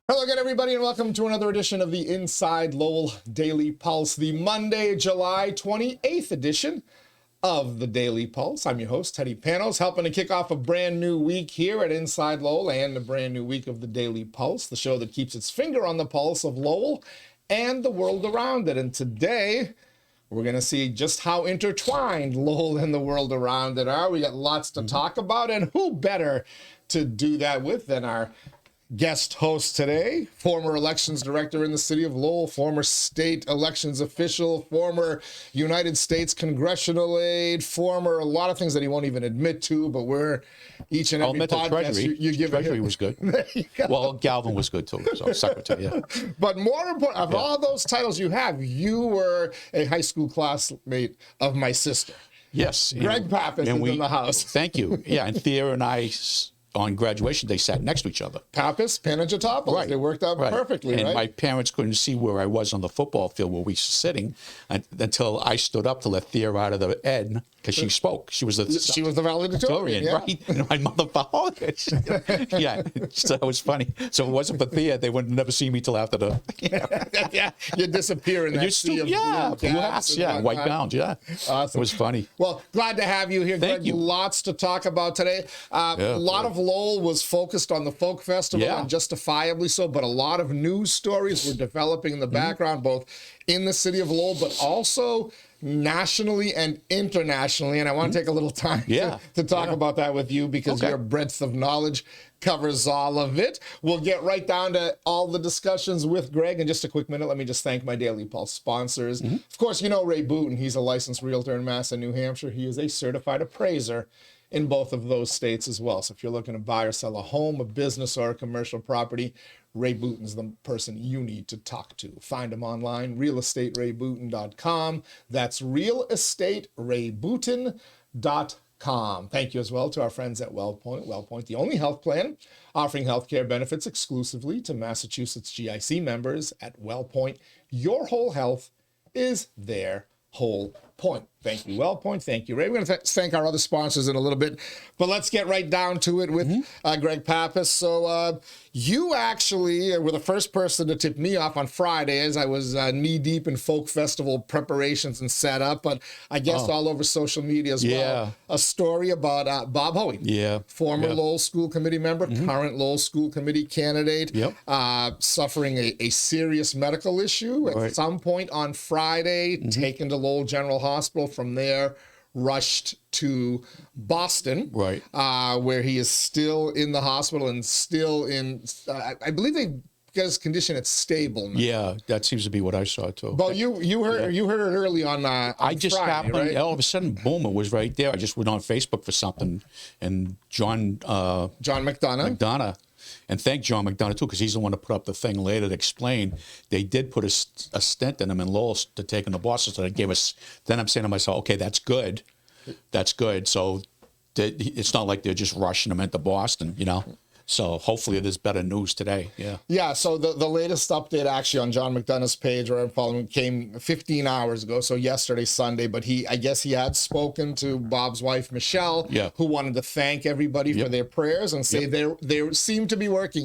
Hello again, everybody, and welcome to another edition of the Inside Lowell Daily Pulse, the Monday, July 28th edition of the Daily Pulse. I'm your host, Teddy Panos, helping to kick off a brand new week here at Inside Lowell and a brand new week of the Daily Pulse, the show that keeps its finger on the pulse of Lowell and the world around it. And today, we're going to see just how intertwined Lowell and the world around it are. We got lots to talk about, and who better to do that with than our guest host today, former elections director in the city of Lowell, former state elections official, former United States congressional aide, former a lot of things that he won't even admit to, but we're each and every podcast you give Treasury was good. Well, Galvin was good too, so secretary, yeah. But more important, of all those titles you have, you were a high school classmate of my sister. Yes. Greg Pappas is in the house. Thank you. Yeah, and Thea and I, on graduation day, sat next to each other. Pappas, Panagiotis. Right. They worked out perfectly, and right? my parents couldn't see where I was on the football field where we were sitting until I stood up to let Thea out of the ed because she spoke. She was the valedictorian, yeah. right? And my mother followed it. Yeah, so it was funny. So if it wasn't for Thea, they would never see me till after the. Yeah, you disappear in that sea of blue hats, white gowns, yeah. Awesome. It was funny. Well, glad to have you here, Greg. Lots to talk about today. A lot of Lowell was focused on the folk festival, and justifiably so, but a lot of news stories were developing in the background, both in the city of Lowell, but also nationally and internationally. And I want to take a little time to talk about that with you because your breadth of knowledge covers all of it. We'll get right down to all the discussions with Greg in just a quick minute. Let me just thank my Daily Pulse sponsors. Of course, you know Ray Booten. He's a licensed realtor in Mass and New Hampshire. He is a certified appraiser in both of those states as well. So if you're looking to buy or sell a home, a business, or a commercial property, Ray Booten's the person you need to talk to. Find him online, realestaterayBooten.com. That's realestaterayBooten.com. Thank you as well to our friends at WellPoint. WellPoint, the only health plan offering healthcare benefits exclusively to Massachusetts GIC members. At WellPoint, your whole health is their whole point. Thank you, WellPoint. Thank you, Ray. We're going to thank our other sponsors in a little bit, but let's get right down to it with Greg Pappas. So you actually were the first person to tip me off on Friday as I was knee-deep in folk festival preparations and setup, but I guess all over social media as well, a story about Bob Hoey, former Lowell School Committee member, current Lowell School Committee candidate, suffering a serious medical issue at some point on Friday, taken to Lowell General Hospital. From there, rushed to Boston, where he is still in the hospital and still in, I believe they got his condition at stable now. Yeah, that seems to be what I saw too. But you heard it early on I just Friday, happened, right? All of a sudden, boom, it was right there. I just went on Facebook for something, and John McDonough. And thank John McDonough, too, because he's the one to put up the thing later to explain. They did put a stent in him in Lowell to take him to Boston. So they gave us, then I'm saying to myself, okay, that's good. That's good. So it's not like they're just rushing him into Boston, you know. So hopefully there's better news today. Yeah, so the latest update actually on John McDonough's page where I'm following came 15 hours ago, so yesterday, Sunday, but I guess he had spoken to Bob's wife, Michelle, who wanted to thank everybody for their prayers and say they seem to be working.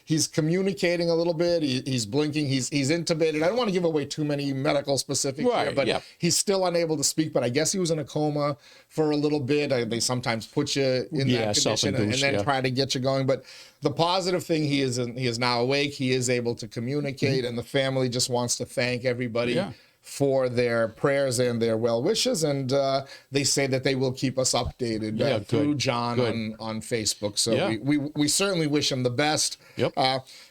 He's communicating a little bit, he's blinking, he's intubated. I don't want to give away too many medical specifics here, but he's still unable to speak, but I guess he was in a coma for a little bit. They sometimes put you in that condition and then try to get you going. But the positive thing, he is now awake. He is able to communicate, and the family just wants to thank everybody for their prayers and their well wishes. And they say that they will keep us updated through John on Facebook. So we certainly wish him the best.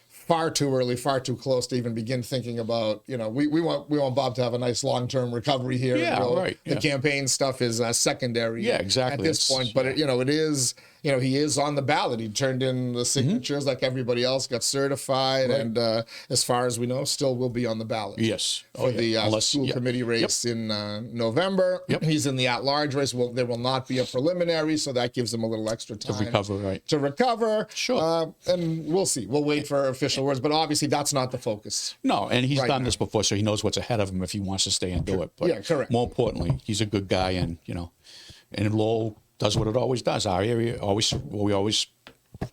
Far too early, far too close to even begin thinking about, we want Bob to have a nice long-term recovery here. The campaign stuff is secondary at this point, but it is, he is on the ballot. He turned in the signatures like everybody else, got certified, and as far as we know, still will be on the ballot. For the school committee race in November. He's in the at-large race. There will not be a preliminary, so that gives him a little extra time to recover. And we'll see. We'll wait for official words, but obviously that's not the focus. No, and he's done this before, so he knows what's ahead of him if he wants to stay and do it. But correct. More importantly, he's a good guy, and and Lowell does what it always does. Our area we always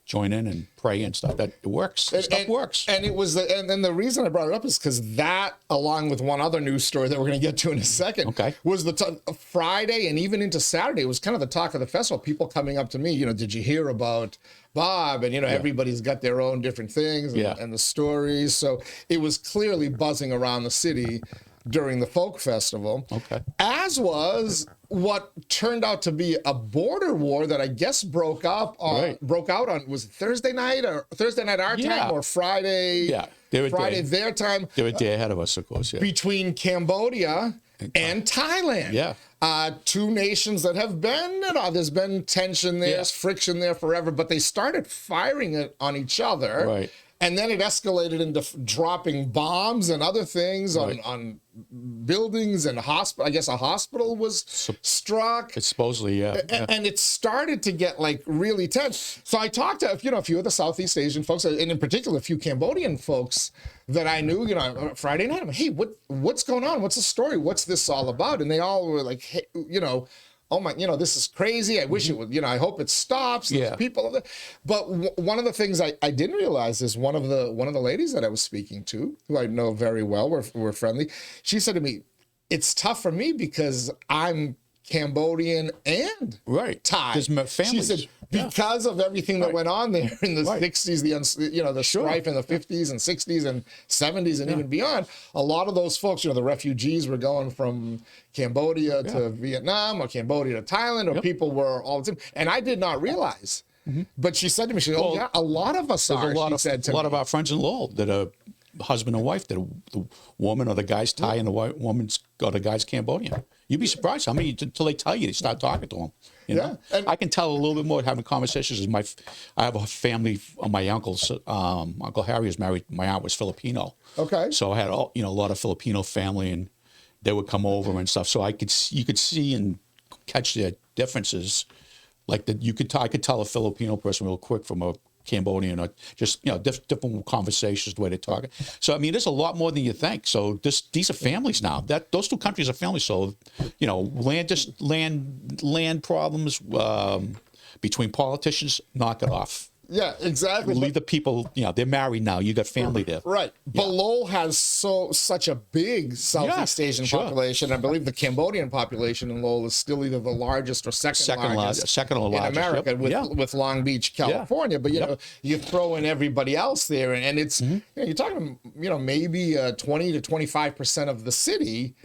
join in and pray and stuff. That it works. Stuff works. And it was, and the reason I brought it up is because that, along with one other news story that we're going to get to in a second, was the Friday and even into Saturday. It was kind of the talk of the festival. People coming up to me, did you hear about Bob? And everybody's got their own different things and the stories. So it was clearly buzzing around the city during the folk festival, as was what turned out to be a border war that I guess broke out on, was it Thursday night our time, or Friday? Yeah, Friday their time. They were a day ahead of us, of course. Yeah. Between Cambodia and Thailand. Yeah. Two nations that have been, there's been tension there, friction there forever, but they started firing it on each other. Right. And then it escalated into dropping bombs and other things on buildings and hospital. I guess a hospital was struck. It's supposedly, And it started to get like really tense. So I talked to a few of the Southeast Asian folks, and in particular a few Cambodian folks that I knew. Friday night, I'm like, hey, what's going on? What's the story? What's this all about? And they all were like, hey, oh my, this is crazy. I wish it would, I hope it stops. There's people. But one of the things I didn't realize is one of the ladies that I was speaking to, who I know very well, we're friendly. She said to me, it's tough for me because I'm Cambodian and Thai. There's families. She said, because of everything that went on there in the 60s, the strife in the 50s and 60s and 70s and even beyond, a lot of those folks, the refugees were going from Cambodia to Vietnam, or Cambodia to Thailand, or people were all the time. And I did not realize. But she said to me, a lot of us are. A lot of our friends in Lowell that are husband and wife, that the woman or the guy's Thai and the woman's or the guy's Cambodian. You'd be surprised how many, until they tell you, they start talking to them. You know? And I can tell a little bit more having conversations. I have a family. My uncle's Uncle Harry was married. My aunt was Filipino. So I had a lot of Filipino family, and they would come over and stuff. So you could see and catch their differences. Like I could tell a Filipino person real quick from a Cambodian, or just different conversations, the way they talk. So I mean, there's a lot more than you think. So these are families now. Those two countries are families. So land problems between politicians, knock it off. Yeah, exactly. Leave the people, they're married now. You got family there. Right. But Lowell has such a big Southeast Asian population. I believe the Cambodian population in Lowell is still either the largest or second largest in America, with Long Beach, California. But you throw in everybody else there, and it's you're talking maybe 20 to 25% of the city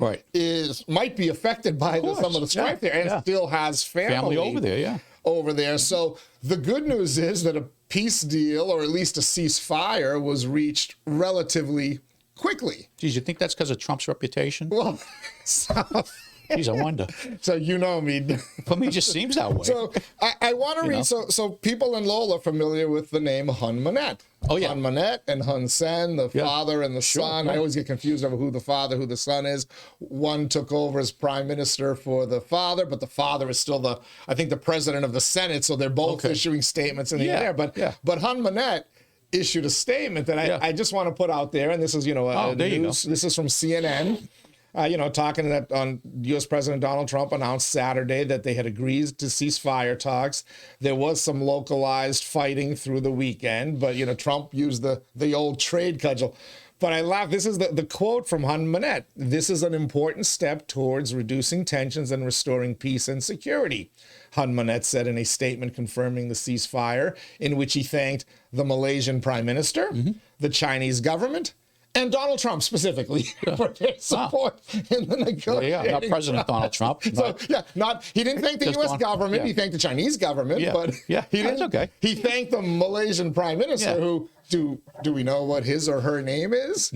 might be affected by some of the strife there, and still has family over there. Over there. So the good news is that a peace deal, or at least a ceasefire, was reached relatively quickly. Geez, you think that's because of Trump's reputation? Well, geez, I wonder. So me. For me, it just seems that way. So I want to read. So people in Lowell are familiar with the name Hun Manet. Hun Manet and Hun Sen, the father and the son. I always get confused over who the father, who the son is. One took over as prime minister for the father, but the father is still the president of the Senate. So they're both issuing statements in the air. But Hun Manet issued a statement that I just want to put out there, and this is news. This is from CNN. Talking that on U.S. President Donald Trump announced Saturday that they had agreed to ceasefire talks. There was some localized fighting through the weekend, but, Trump used the old trade cudgel. But I laugh. This is the quote from Hun Manet. "This is an important step towards reducing tensions and restoring peace and security," Hun Manet said in a statement confirming the ceasefire, in which he thanked the Malaysian Prime Minister, the Chinese government, and Donald Trump specifically for their support in the negotiations. Not President Donald Trump. He didn't thank the U.S. government. He thanked the Chinese government, but he didn't. Okay. He thanked the Malaysian Prime Minister, who do we know what his or her name is?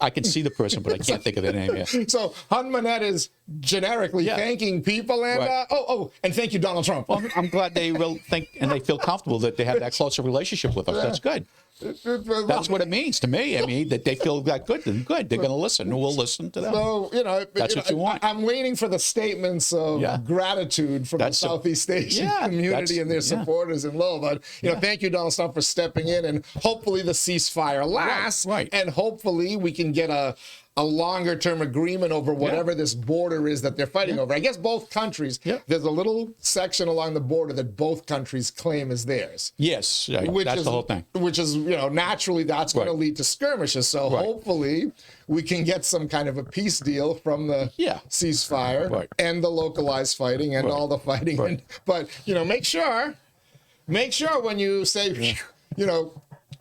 I can see the person, but I can't think of their name yet. So Hun Manet is generically thanking people, and and thank you, Donald Trump. Well, I'm glad they will think and they feel comfortable that they have that closer relationship with us. That's good. That's what it means to me. I mean, that they feel that good. Then good. They're going to listen. We'll listen to them. So, that's what you want. I'm waiting for the statements of gratitude from the Southeast Asian community and their supporters in Lowell. But, thank you, Donald Trump, for stepping in. And hopefully hopefully the ceasefire lasts, Right. and hopefully we can get a longer term agreement over whatever this border is that they're fighting over. I guess both countries, there's a little section along the border that both countries claim is theirs. Yes, that's the whole thing. Which is, naturally that's going to lead to skirmishes. So hopefully we can get some kind of a peace deal from the ceasefire and the localized fighting and all the fighting. But, make sure when you say,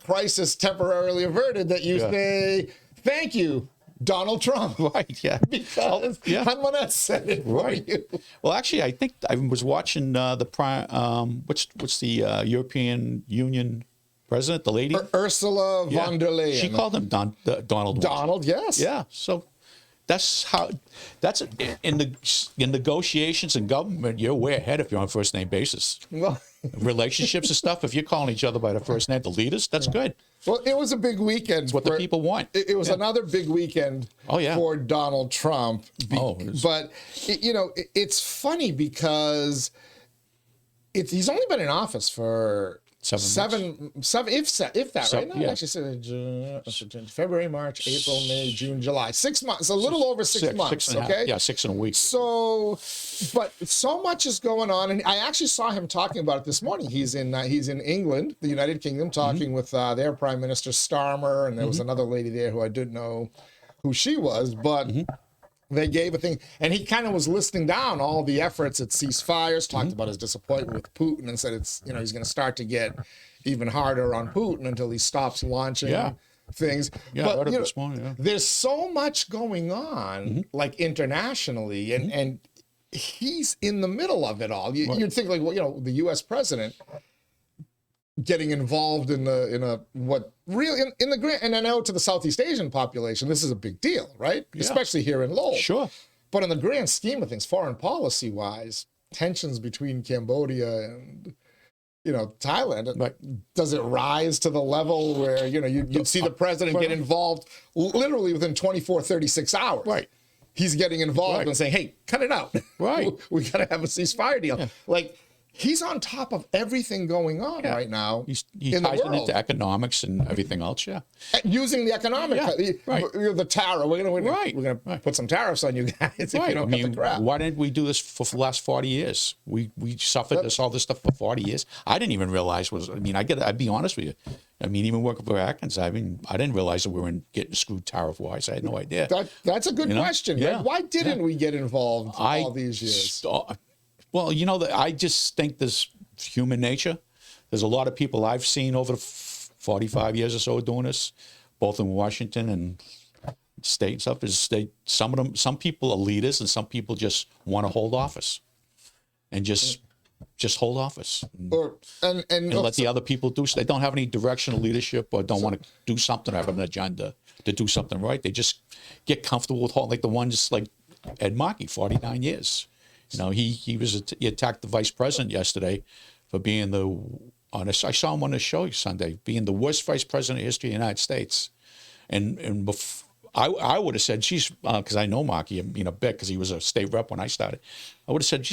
crisis temporarily averted, that you say, thank you, Donald Trump. Right, yeah. Because Hanmanet said it for you. Well, actually, I think I was watching what's the European Union president, the lady? Ursula von der Leyen. She called him Donald. Donald, yes. Yeah, so that's in negotiations in government, you're way ahead if you're on first name basis. Well, relationships and stuff, if you're calling each other by the first name, the leaders, that's good. Well, it was a big weekend. It's what the people want. It was another big weekend for Donald Trump. But, it's funny because he's only been in office for 7 months, if that, right? No, actually said February, March, April, May, June, July. 6 months, a little over 6 months. 6 and a half. Yeah, 6 in a week. So, but so much is going on, and I actually saw him talking about it this morning. He's in England, the United Kingdom, talking with their Prime Minister Starmer, and there was another lady there who I didn't know who she was, but. They gave a thing, and he kind of was listing down all the efforts at ceasefires, talked about his disappointment with Putin, and said it's, he's going to start to get even harder on Putin until he stops launching things. Yeah, but this morning, there's so much going on, like internationally, and he's in the middle of it all. You'd think, like, well, the U.S. president getting involved in the grand, and I know to the Southeast Asian population, this is a big deal, right? Yeah. Especially here in Lowell. Sure. But in the grand scheme of things, foreign policy wise, tensions between Cambodia and, Thailand, does it rise to the level where, you'd see the president get involved literally within 24, 36 hours. Right. He's getting involved and saying, hey, cut it out. Right. We got to have a ceasefire deal. Yeah. He's on top of everything going on right now. He ties it into economics and everything else, using the economic, the tariff. We're gonna put some tariffs on you guys if you don't cut the crap. Why didn't we do this for the last 40 years? We suffered all this stuff for 40 years. I didn't even realize I'd be honest with you. Even working for Atkins, I didn't realize that we were getting screwed tariff-wise. I had no idea. That's a good question. Yeah. Right? Why didn't we get involved all these years? Well, I just think there's human nature. There's a lot of people I've seen over the 45 years or so doing this, both in Washington and state and stuff. Some people are leaders, and some people just want to hold office, and just hold office, and let the other people do. They don't have any directional leadership, or don't want to do something, or have an agenda to do something right. They just get comfortable with like the ones like Ed Markey, 49 years. He attacked the vice president yesterday for being I saw him on the show Sunday, being the worst vice president in history of the United States. And I would have said, because I know Markey, a bit, because he was a state rep when I started. I would have said,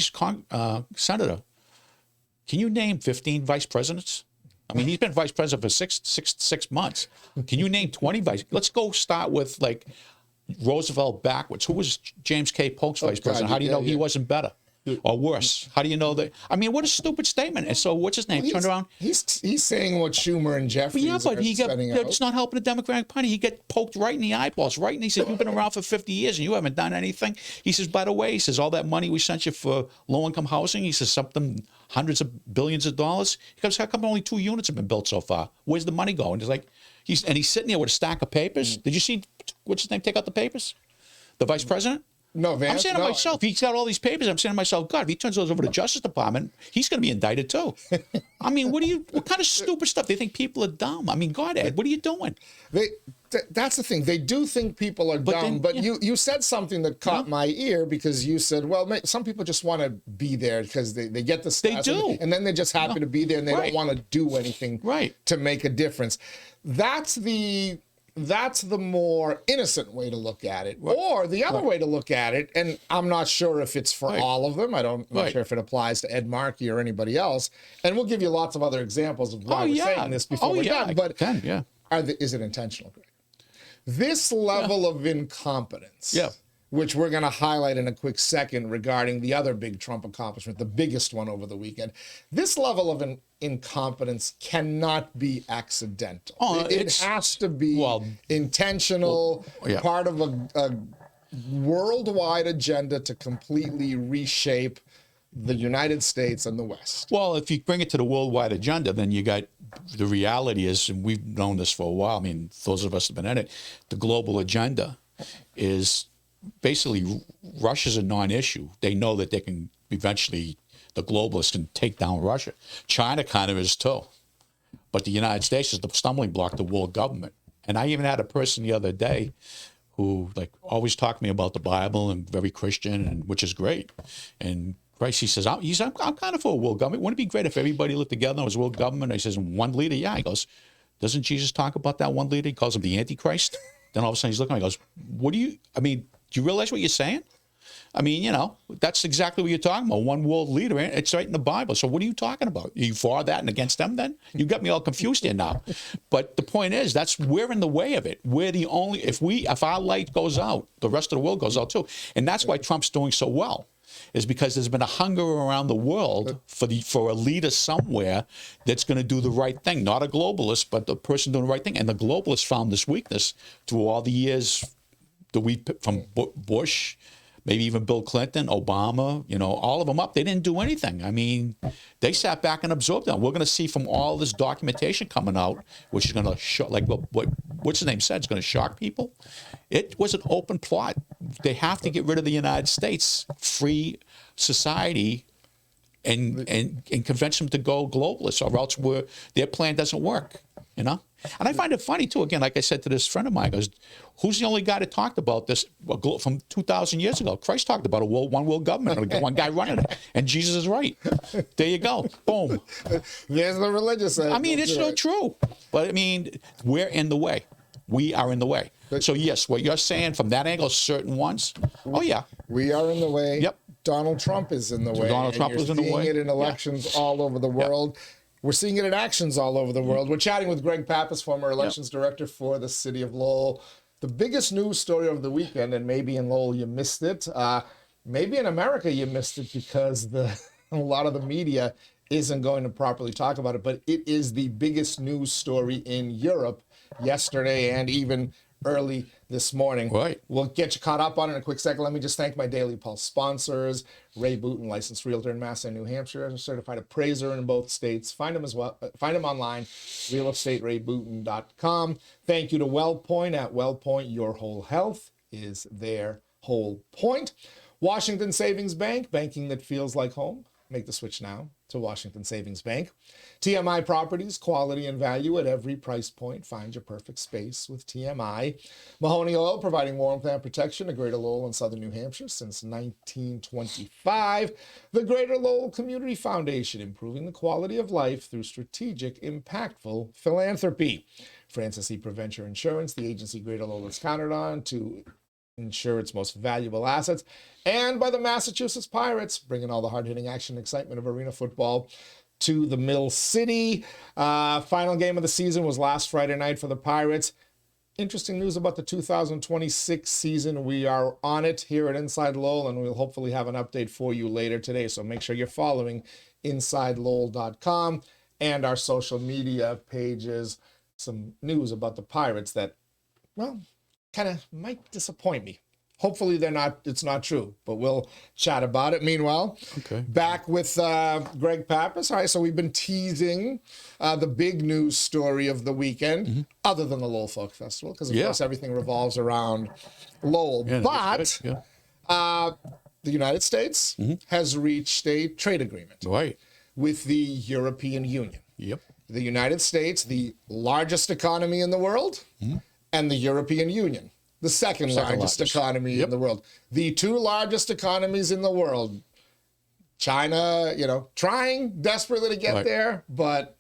Senator, can you name 15 vice presidents? He's been vice president for six months. Can you name 20 vice? Let's go start with Roosevelt backwards. Who was James K. Polk's vice president? How do you know he wasn't better or worse? How do you know that? What a stupid statement. And so what's his name? Turn around. He's saying what Schumer and Jeffries are setting out. It's not helping the Democratic Party. He get poked right in the eyeballs, right? And he said, you've been around for 50 years and you haven't done anything. He says, by the way, all that money we sent you for low-income housing, he says something, hundreds of billions of dollars. He goes, how come only 2 units have been built so far? Where's the money going? He's like, he's sitting there with a stack of papers. Did you see what's his name take out the papers? The vice president? No, Vance. I'm saying to myself, he's got all these papers. I'm saying to myself, God, if he turns those over to the Justice Department, he's going to be indicted too. What kind of stupid stuff? They think people are dumb. God, Ed, what are you doing? That's the thing. They do think people are dumb, but you said something that caught my ear, because you said, well, some people just want to be there because they get the stats. They do. And then they're just happy to be there, and they don't want to do anything to make a difference. That's the that's the more innocent way to look at it. Right. Or the other way to look at it, and I'm not sure if it's for all of them. I'm not sure if it applies to Ed Markey or anybody else. And we'll give you lots of other examples of why we're saying this before we're done. But is it intentional, Greg? This level of incompetence, which we're going to highlight in a quick second regarding the other big Trump accomplishment, the biggest one over the weekend, this level of incompetence cannot be accidental. It has to be intentional, part of a worldwide agenda to completely reshape the United States and the West. Well, if you bring it to the worldwide agenda, then you got the reality is, and we've known this for a while, I mean, those of us have been in it, the global agenda is basically Russia's a non-issue. They know that they can eventually, the globalists can take down Russia. China kind of is too. But the United States is the stumbling block to world government. And I even had a person the other day who always talked to me about the Bible and very Christian, and which is great. And Christ, he says, I'm kind of for a world government. Wouldn't it be great if everybody lived together and was world government? And he says, one leader? Yeah. He goes, doesn't Jesus talk about that one leader? He calls him the Antichrist. Then all of a sudden he's looking at me and goes, do you realize what you're saying? I mean, that's exactly what you're talking about. One world leader. It's right in the Bible. So what are you talking about? Are you for that and against them then? You got me all confused here now. But the point is, we're in the way of it. We're the only, if our light goes out, the rest of the world goes out too. And that's why Trump's doing so well. Is because there's been a hunger around the world for a leader somewhere that's going to do the right thing, not a globalist, but the person doing the right thing. And the globalists found this weakness through all the years from Bush, maybe even Bill Clinton, Obama, all of them up. They didn't do anything. I mean, they sat back and absorbed them. We're going to see from all this documentation coming out, which is going to shock, like what's his name said, it's going to shock people. It was an open plot. They have to get rid of the United States, free society, and convince them to go globalist, or else their plan doesn't work, And I find it funny, too. Again, like I said to this friend of mine, goes, who's the only guy that talked about this from 2,000 years ago? Christ talked about one world government, one guy running it, and Jesus is right. There you go. Boom. There's the religious side. I mean, it's so true. But, I mean, we're in the way. We are in the way. So, yes, what you're saying from that angle, certain ones, we are in the way. Yep. Donald Trump is in the way. Donald Trump is in the way. We're seeing it in elections all over the world. We're seeing it in actions all over the world. We're chatting with Greg Pappas, former elections director for the city of Lowell. The biggest news story of the weekend, and maybe in Lowell you missed it, maybe in America you missed it because a lot of the media isn't going to properly talk about it, but it is the biggest news story in Europe yesterday and even early this morning. Right. We'll get you caught up on it in a quick second. Let me just thank my Daily Pulse sponsors, Ray Booten, licensed realtor in Mass and New Hampshire, a certified appraiser in both states. Find them as well. Find them online, realestaterayBooten.com. Thank you to WellPoint at WellPoint. Your whole health is their whole point. Washington Savings Bank, banking that feels like home. Make the switch now to Washington Savings Bank. TMI Properties, quality and value at every price point. Find your perfect space with TMI. Mahoney Oil, providing warmth and protection to Greater Lowell and Southern New Hampshire since 1925. The Greater Lowell Community Foundation, improving the quality of life through strategic, impactful philanthropy. Francis E. Preventure Insurance, the agency Greater Lowell is counted on to ensure its most valuable assets, and by the Massachusetts Pirates, bringing all the hard-hitting action and excitement of arena football to the Mill City. Final game of the season was last Friday night for the Pirates. Interesting news about the 2026 season. We are on it here at Inside Lowell, and we'll hopefully have an update for you later today. So make sure you're following InsideLowell.com and our social media pages. Some news about the Pirates that, well, kind of might disappoint me. Hopefully it's not true, but we'll chat about it. Meanwhile, back with Greg Pappas. All right, so we've been teasing the big news story of the weekend, other than the Lowell Folk Festival, because of course everything revolves around Lowell. But the United States has reached a trade agreement with the European Union. The United States, the largest economy in the world, and the European Union, the second largest economy in the world. The two largest economies in the world. China, trying desperately to get there, but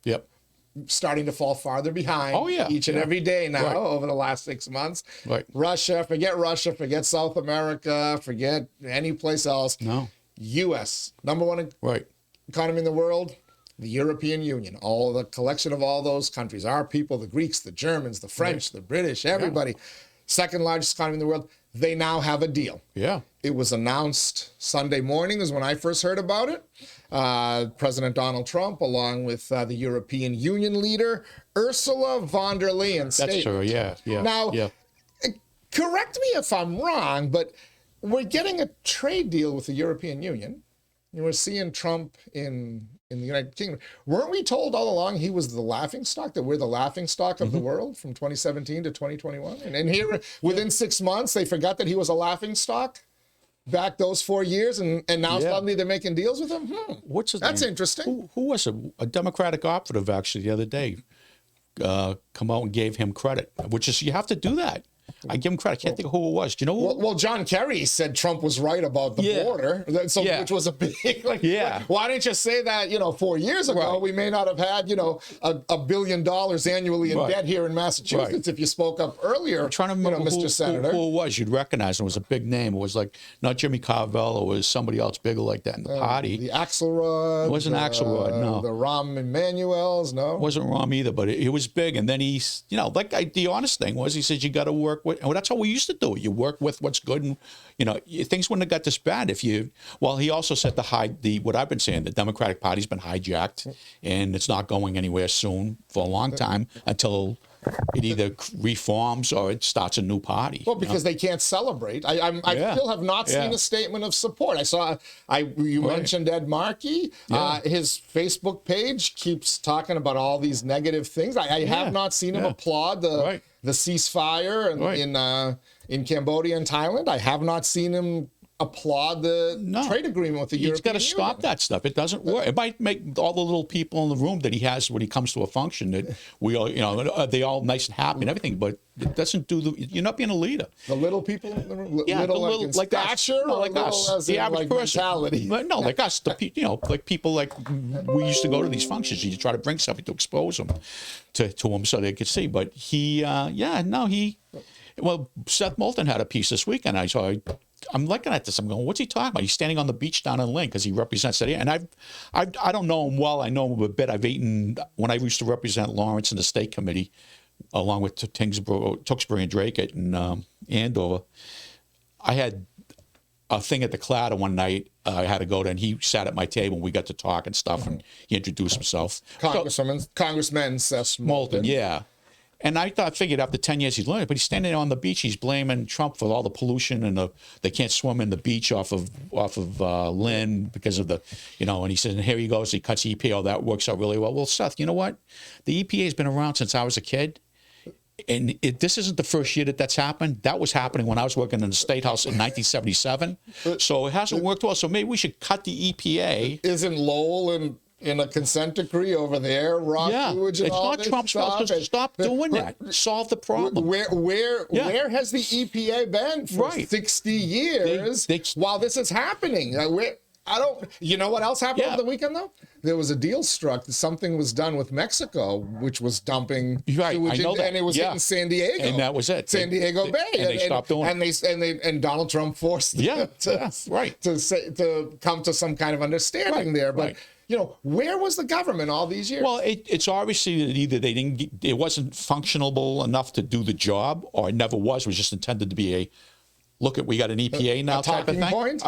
starting to fall farther behind. Oh, yeah. Each and every day now Right. over the last 6 months. Right. Russia, forget South America, forget any place else. No. U.S., number one Right. economy in the world, the European Union, all the collection of all those countries, our people, the Greeks, the Germans, the French, the British, everybody. Second largest economy in the world. They now have a deal. Yeah. It was announced Sunday morning is when I first heard about it. President Donald Trump, along with the European Union leader, Ursula von der Leyen. That's true. Yeah. Yeah. Now, yeah. correct me if I'm wrong, but we're getting a trade deal with the European Union. And we're seeing Trump in the United Kingdom. Weren't we told all along he was the laughingstock, that we're the laughingstock of the world from 2017 to 2021? And here, within 6 months, they forgot that he was a laughingstock back those 4 years, and now suddenly they're making deals with him? What's his That's name? interesting. Who was it? A Democratic operative, actually, the other day, come out and gave him credit, which is, you have to do that. I give him credit. I can't think of who it was. Do you know who? Well, John Kerry said Trump was right about the border, so which was a big why didn't you say that 4 years ago? Right. We may not have had $1 billion annually in debt here in Massachusetts if you spoke up earlier. I'm trying to remember Mr. Senator. who it was. You'd recognize him. It was a big name. It was like not Jimmy Carvel. It was somebody else bigger like that in the party. The Axelrod. It wasn't Axelrod, no. The Rahm Emanuels, no. It wasn't Rahm either, but it was big. And then he's, the honest thing was, he said, you got to work with, and that's how we used to do it. You work with what's good, and things wouldn't have got this bad if you. Well, he also said what I've been saying, the Democratic Party's been hijacked, and it's not going anywhere soon for a long time until it either reforms or it starts a new party. Well, because they can't celebrate. I still have not seen a statement of support. You mentioned Ed Markey. His Facebook page keeps talking about all these negative things. I have not seen him applaud the ceasefire in Cambodia and Thailand. I have not seen him applaud the trade agreement with the European Union. He's got to stop that stuff. It doesn't work. It might make all the little people in the room that he has when he comes to a function that we all, they all nice and happy and everything, but it doesn't you're not being a leader. The little people in the room? Little like stature? Us. No, like us. The average person. Mentality? No, like us. Like people like we used to go to these functions. You try to bring something to expose them to them so they could see. But Seth Moulton had a piece this weekend. I'm looking at this. I'm going, what's he talking about? He's standing on the beach down in Lynn because he represents that area. And I don't know him well. I know him a bit. I've eaten when I used to represent Lawrence in the state committee, along with Tewksbury and Drake and Andover. I had a thing at the Clatter one night. I had to go to, and he sat at my table, and we got to talk and stuff, and he introduced himself. Congressman Seth Moulton. Yeah. And I figured after 10 years he'd learned, but he's standing there on the beach. He's blaming Trump for all the pollution and they can't swim in the beach off of Lynn because of and he says, and here he goes, he cuts EPA. Oh, that works out really well. Well, Seth, you know what? The EPA has been around since I was a kid. And this isn't the first year that's happened. That was happening when I was working in the State House in 1977. So it hasn't worked well. So maybe we should cut the EPA. Isn't Lowell in a consent decree over there, it's not Trump's fault. Stop doing that. Solve the problem. Where has the EPA been for 60 years while this is happening? You know what else happened over the weekend, though? There was a deal struck. Something was done with Mexico, which was dumping sewage, and it was hitting San Diego. And that was it. San Diego Bay. And they stopped doing it. And Donald Trump forced them to come to some kind of understanding there. But where was the government all these years? Well, it's obviously that either it wasn't functional enough to do the job, or it never was. It was just intended to be we got an EPA now type of thing. Point?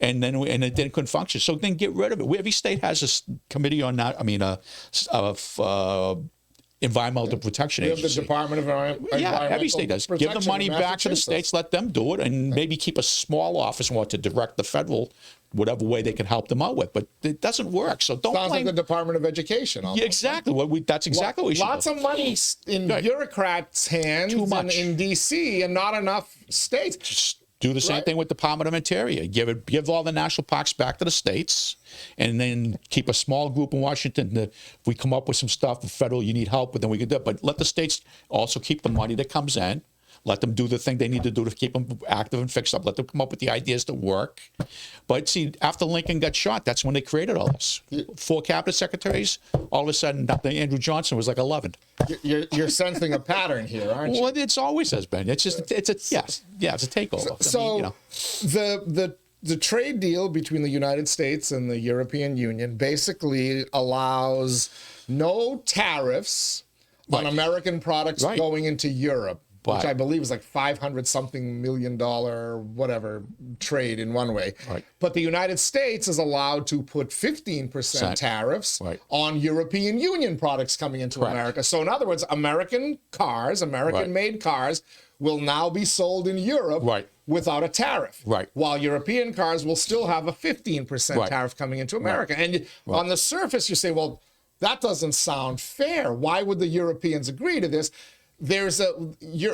And then it couldn't function. So then get rid of it. Every state has a committee on that. Environmental Protection Agency. The Department of Environmental every state does. Give the money back to the states, let them do it, and maybe keep a small office to direct the federal, whatever way they can help them out with. But it doesn't work. So don't Sounds blame like the Department of Education. Yeah, exactly. That's exactly what we should Lots of money in bureaucrats' hands in D.C. and not enough states. Just do the same thing with the Department of Interior. Give all the national parks back to the states, and then keep a small group in Washington. If we come up with some stuff, the federal, you need help, but then we can do it. But let the states also keep the money that comes in. Let them do the thing they need to do to keep them active and fixed up. Let them come up with the ideas that work. But see, after Lincoln got shot, that's when they created all this. 4 cabinet secretaries. All of a sudden, Andrew Johnson was like 11. You're sensing a pattern here, aren't you? Well, it's always has been. It's just it's a takeover. So, I mean, the trade deal between the United States and the European Union basically allows no tariffs on American products going into Europe, which I believe is like $500-something million whatever trade in one way. Right. But the United States is allowed to put 15% tariffs on European Union products coming into America. So in other words, American cars, American-made cars, will now be sold in Europe without a tariff. While European cars will still have a 15% tariff coming into America. And on the surface, you say, well, that doesn't sound fair. Why would the Europeans agree to this? There's a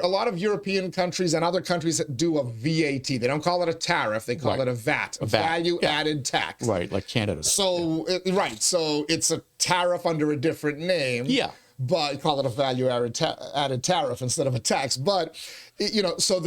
lot of European countries and other countries that do a VAT. They don't call it a tariff. They call it a VAT, value-added tax. Right, like Canada. So, so it's a tariff under a different name. Yeah. But call it a value-added tariff instead of a tax. But, so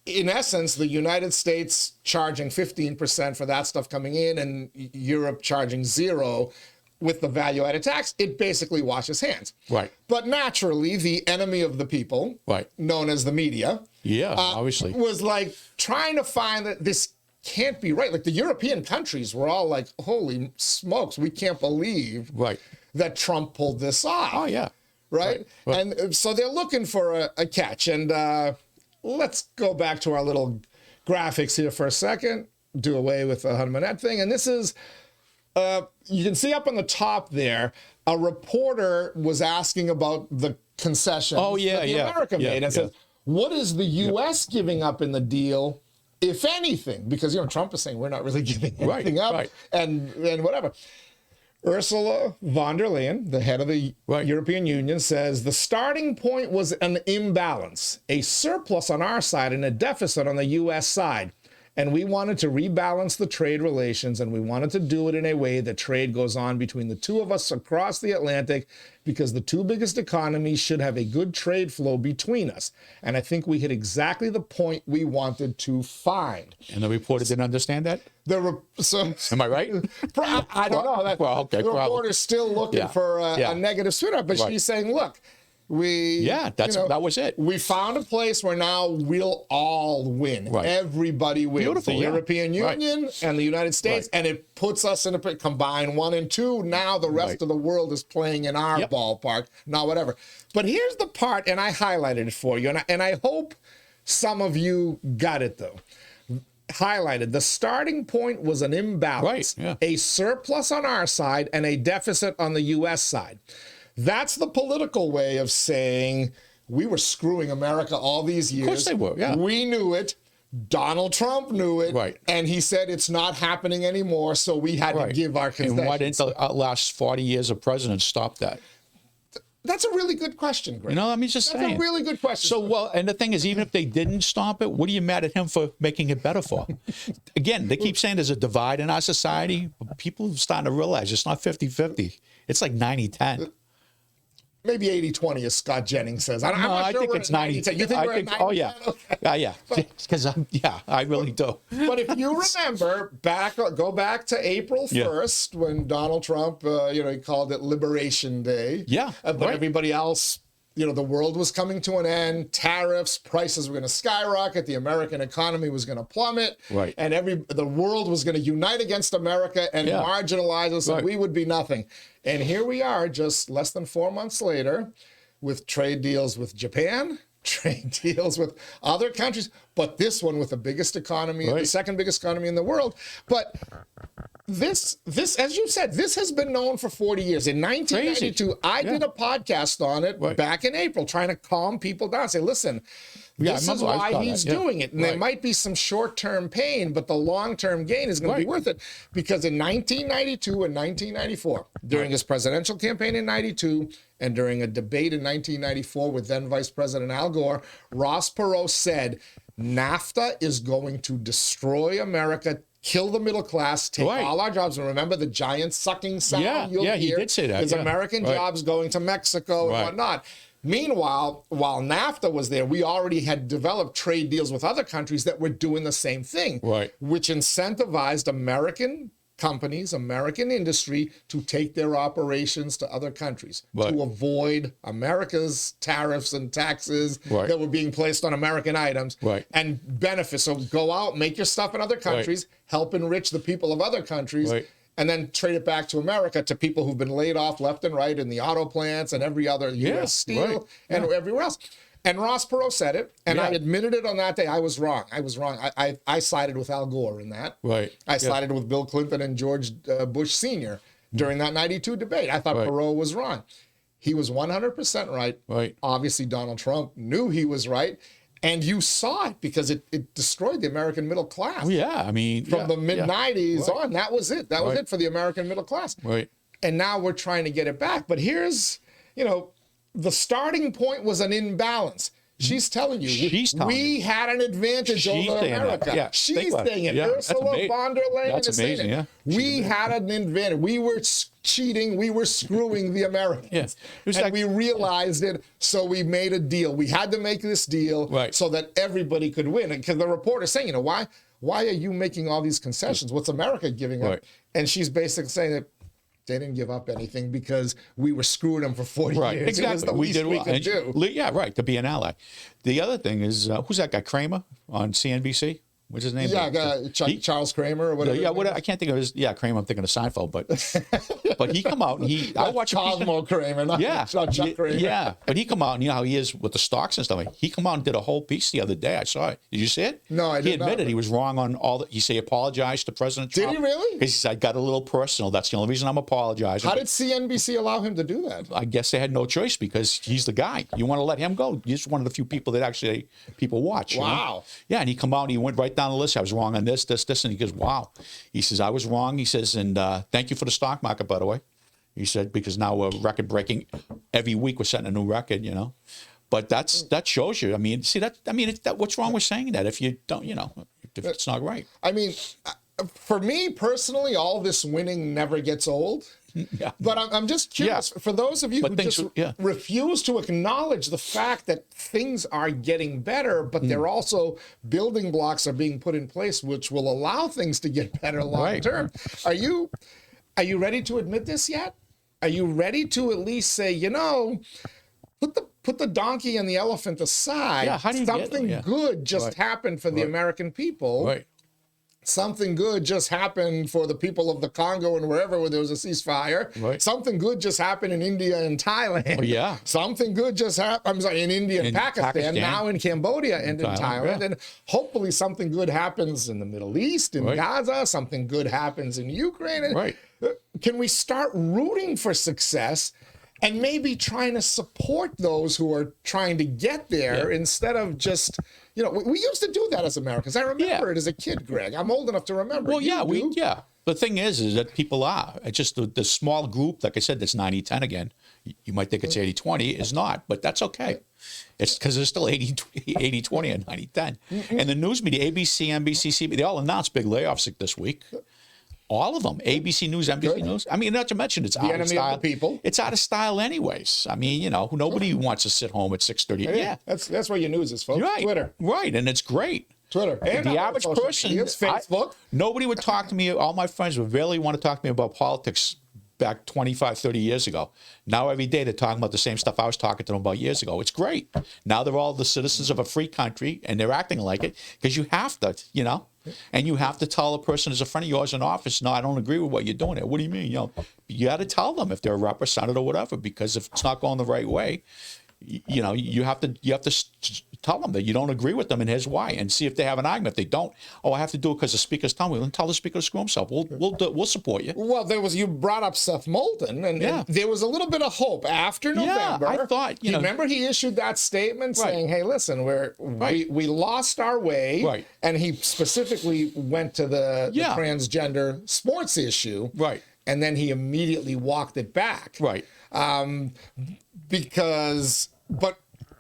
in essence, the United States charging 15% for that stuff coming in and Europe charging 0%. With the value-added tax, it basically washes hands. Right. But naturally, the enemy of the people, known as the media, obviously, was like trying to find that this can't be right. Like the European countries were all like, holy smokes, we can't believe that Trump pulled this off. Oh, yeah. Right? And so they're looking for a catch. And let's go back to our little graphics here for a second, do away with the Hunmanet thing. And this is... you can see up on the top there, a reporter was asking about the concessions that America made and says, what is the U.S. giving up in the deal, if anything? Because, Trump is saying we're not really giving anything up and whatever. Ursula von der Leyen, the head of the European Union, says the starting point was an imbalance, a surplus on our side and a deficit on the U.S. side. And we wanted to rebalance the trade relations, and we wanted to do it in a way that trade goes on between the two of us across the Atlantic, because the two biggest economies should have a good trade flow between us. And I think we hit exactly the point we wanted to find. And the reporter didn't understand that? Am I right? I don't know. The reporter's still looking for a negative spin up, but she's saying, look, that was it. We found a place where now we'll all win. Everybody wins. Beautiful, the European Union and the United States, and it puts us in a combine 1 and 2. Now the rest of the world is playing in our ballpark. Now whatever. But here's the part, and I highlighted it for you, and I hope some of you got it though. Highlighted. The starting point was an imbalance, a surplus on our side and a deficit on the U.S. side. That's the political way of saying we were screwing America all these years. Of course they were, We knew it. Donald Trump knew it. And he said it's not happening anymore, so we had to give our concessions. And why didn't the last 40 years of presidents stop that? That's a really good question, Greg. Just saying. That's a really good question. So, and the thing is, even if they didn't stop it, what are you mad at him for making it better for? Again, they keep saying there's a divide in our society. People are starting to realize it's not 50-50. It's like 90-10. Maybe 80-20, as Scott Jennings says. I think it's 90-10. You think we're at 90-10? Oh, yeah. Yeah. Because, I really do. But if you remember, go back to April 1st, when Donald Trump, he called it Liberation Day. But everybody else, the world was coming to an end. Tariffs, prices were going to skyrocket. The American economy was going to plummet. And the world was going to unite against America and marginalize us, and we would be nothing. And here we are, just less than 4 months later, with trade deals with Japan, trade deals with other countries, but this one with the biggest economy, the second biggest economy in the world. But this, as you said, this has been known for 40 years. In 1992, I did a podcast on it back in April, trying to calm people down, say, listen, this is why he's doing it. And there might be some short-term pain, but the long-term gain is going to be worth it. Because in 1992 and 1994, during his presidential campaign in 92 and during a debate in 1994 with then Vice President Al Gore, Ross Perot said, NAFTA is going to destroy America, kill the middle class, take all our jobs. And remember the giant sucking sound you'll hear. He did say that. Is American jobs going to Mexico and whatnot. Meanwhile, while NAFTA was there, we already had developed trade deals with other countries that were doing the same thing, which incentivized American companies, American industry to take their operations to other countries to avoid America's tariffs and taxes that were being placed on American items and benefit. So go out, make your stuff in other countries, help enrich the people of other countries, and then trade it back to America, to people who've been laid off left and right in the auto plants and every other U.S. Steel and everywhere else. And Ross Perot said it, and I admitted it on that day. I was wrong. I was wrong. I sided with Al Gore in that. I sided with Bill Clinton and George Bush Sr. during that 92 debate. I thought Perot was wrong. He was 100% right. Obviously, Donald Trump knew he was right. And you saw it because it destroyed the American middle class. I mean, from the mid-'90s on, that was it. That was it for the American middle class. And now we're trying to get it back. But here's, the starting point was an imbalance. She's telling you, we had an advantage over America. She's saying it. Ursula von der Leyen is saying it. We had an advantage. We were cheating. We were screwing the Americans. And we realized it, so we made a deal. We had to make this deal so that everybody could win. Because the reporter's saying, why are you making all these concessions? What's America giving up? And she's basically saying that they didn't give up anything because we were screwing them for 40 years. Exactly. It was the least we could do. To be an ally. The other thing is, who's that guy, Kramer on CNBC? What's his name? Charles Kramer or whatever. I can't think of his. Kramer. I'm thinking of Seinfeld, but he come out and I watch Cosmo Kramer, not Chuck Kramer. But he come out and you know how he is with the stocks and stuff. He come out and did a whole piece the other day. I saw it. Did you see it? No, I didn't. He admitted he was wrong on all that. He apologized to President Trump. Did he really? He said, I got a little personal. That's the only reason I'm apologizing. How did CNBC allow him to do that? I guess they had no choice because he's the guy. You want to let him go? He's one of the few people that actually people watch. Wow. Yeah, and he come out and he went right down the list. I was wrong on this, and he goes, wow. He says, I was wrong. He says, and thank you for the stock market, by the way. He said, because now we're record breaking. Every week we're setting a new record, But that shows you. I mean, see that. I mean, what's wrong with saying that if you don't, if it's not right? I mean, for me personally, all this winning never gets old. But I'm just curious, for those of you who just refuse to acknowledge the fact that things are getting better, but they're also building blocks are being put in place which will allow things to get better long term. Are you ready to admit this yet? Are you ready to at least say, put the donkey and the elephant aside? Something good just happened for the American people. Something good just happened for the people of the Congo and wherever where there was a ceasefire. Something good just happened in India and Thailand. Something good just happened in India and Pakistan, now in Cambodia and in Thailand. And hopefully something good happens in the Middle East, in Gaza. Something good happens in Ukraine. And can we start rooting for success and maybe trying to support those who are trying to get there instead of just, we used to do that as Americans. I remember it as a kid, Greg. I'm old enough to remember. Well, The thing is that people are. It's just the small group, like I said, that's 90-10 again. You might think it's 80-20. It's not, but that's okay. It's because there's still 80-20 and 90-10. And the news media, ABC, NBC, CBS, they all announced big layoffs this week. All of them. ABC News, NBC News. I mean, not to mention it's out of style. Of the people. It's out of style anyways. I mean, nobody wants to sit home at 6:30. That's where your news is, folks. Twitter. And it's great. Twitter. And the average person, Facebook. Nobody would talk to me. All my friends would really want to talk to me about politics back 25, 30 years ago. Now every day they're talking about the same stuff I was talking to them about years ago. It's great. Now they're all the citizens of a free country, and they're acting like it because you have to, and you have to tell a person as a friend of yours in office, no, I don't agree with what you're doing there. What do you mean? You got to tell them if they're a representative or whatever, because if it's not going the right way, you have to tell them that you don't agree with them and here's why, and see if they have an argument. If they don't, I have to do it because the speaker's telling me. Then tell the speaker to screw himself. We'll support you. Well, you brought up Seth Moulton, and there was a little bit of hope after November. I thought you remember he issued that statement saying, "Hey, listen, we lost our way," and he specifically went to the transgender sports issue, and then he immediately walked it back, but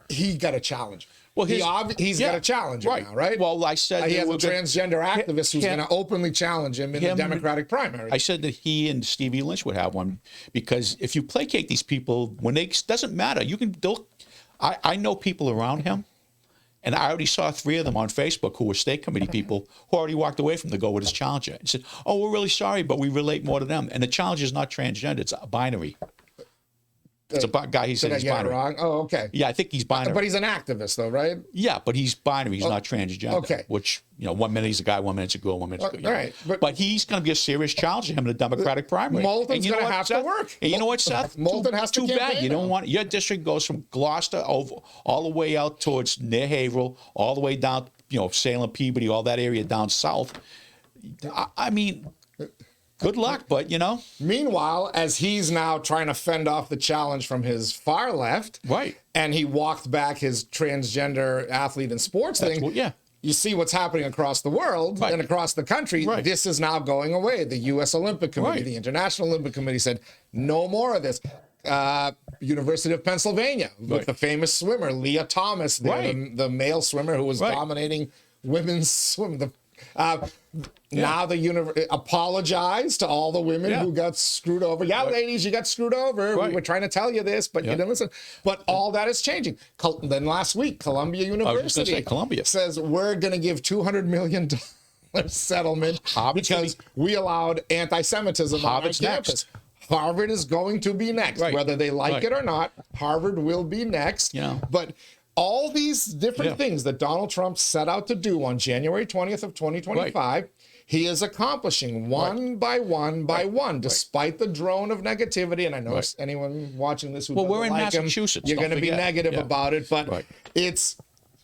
he got a challenge. Well, he's got a challenge now, right? Well, I said he has a transgender activist who's going to openly challenge him in the Democratic primary. I said that he and Stevie Lynch would have one because if you placate these people, doesn't matter. I know people around him, and I already saw 3 of them on Facebook who were state committee people who already walked away from to go with his challenger. He said, "Oh, we're really sorry, but we relate more to them." And the challenger is not transgender; it's a binary. It's a guy. He said he's binary. Wrong? Oh, okay. Yeah, I think he's binary. But he's an activist, though, right? Yeah, but he's binary. He's not transgender. Okay. Which, 1 minute he's a guy, 1 minute he's a girl, 1 minute he's a girl. All right. But he's going to be a serious challenge to him in the Democratic primary. Moulton's going to have to work. And you know what, Seth? Moulton has to Too bad. campaign You don't him. want your district goes from Gloucester over all the way out towards near Haverhill, all the way down, Salem, Peabody, all that area down south. I mean, good luck, but Meanwhile, as he's now trying to fend off the challenge from his far left, right, and he walked back his transgender athlete in sports thing. You see what's happening across the world and across the country. Right. This is now going away. The U.S. Olympic Committee, the International Olympic Committee said no more of this. University of Pennsylvania with the famous swimmer Leah Thomas, the male swimmer who was dominating women's swim. Now the apologized to all the women who got screwed over. Yeah, ladies, you got screwed over. We were trying to tell you this, but you didn't listen. But all that is changing. Then last week, Columbia University says we're going to give $200 million settlement because we allowed anti-Semitism on our campus. Harvard is going to be next. Whether they like it or not, Harvard will be next. But all these different things that Donald Trump set out to do on January 20th of 2025, he is accomplishing one by one by one, despite the drone of negativity. And I know anyone watching this who doesn't we're in like Massachusetts. You're going to be negative about it, but it's,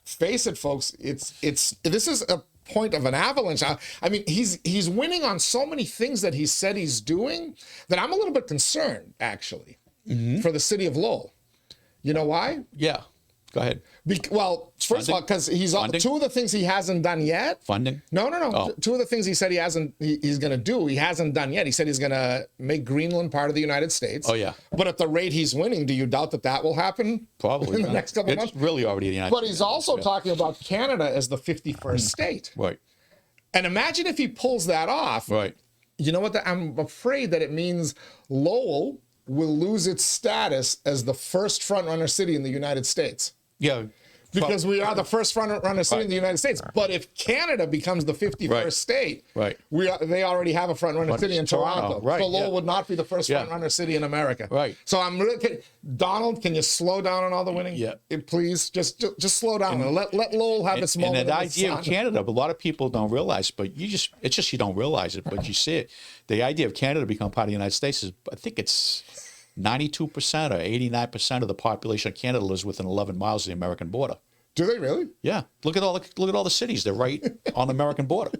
face it, folks, this is a point of an avalanche. I mean, he's winning on so many things that he said he's doing that I'm a little bit concerned, actually, for the city of Lowell. You know why? Yeah. Go ahead. Well, first of all, because he's two of the things he hasn't done yet. Funding? No. Oh. Two of the things he said he's going to do, he hasn't done yet. He said he's going to make Greenland part of the United States. Oh, yeah. But at the rate he's winning, do you doubt that will happen? Probably in the next couple of months. It's really already the United States. But he's also talking about Canada as the 51st state. Right. And imagine if he pulls that off. Right. You know what? I'm afraid that it means Lowell will lose its status as the first front-runner city in the United States. Yeah. Because we are the first front-runner city in the United States. But if Canada becomes the 51st state, they already have a front-runner city in Toronto. So Lowell would not be the first front-runner city in America. Right. So I'm really... Donald, can you slow down on all the winning? Yeah. Please, just slow down. And let Lowell have its moment. And the idea of Canada, a lot of people don't realize, but you don't realize it, but you see it. The idea of Canada becoming part of the United States is, I think it's 92% or 89% of the population of Canada lives within 11 miles of the American border. Do they really? Yeah. Look at all the cities. They're right on the American border.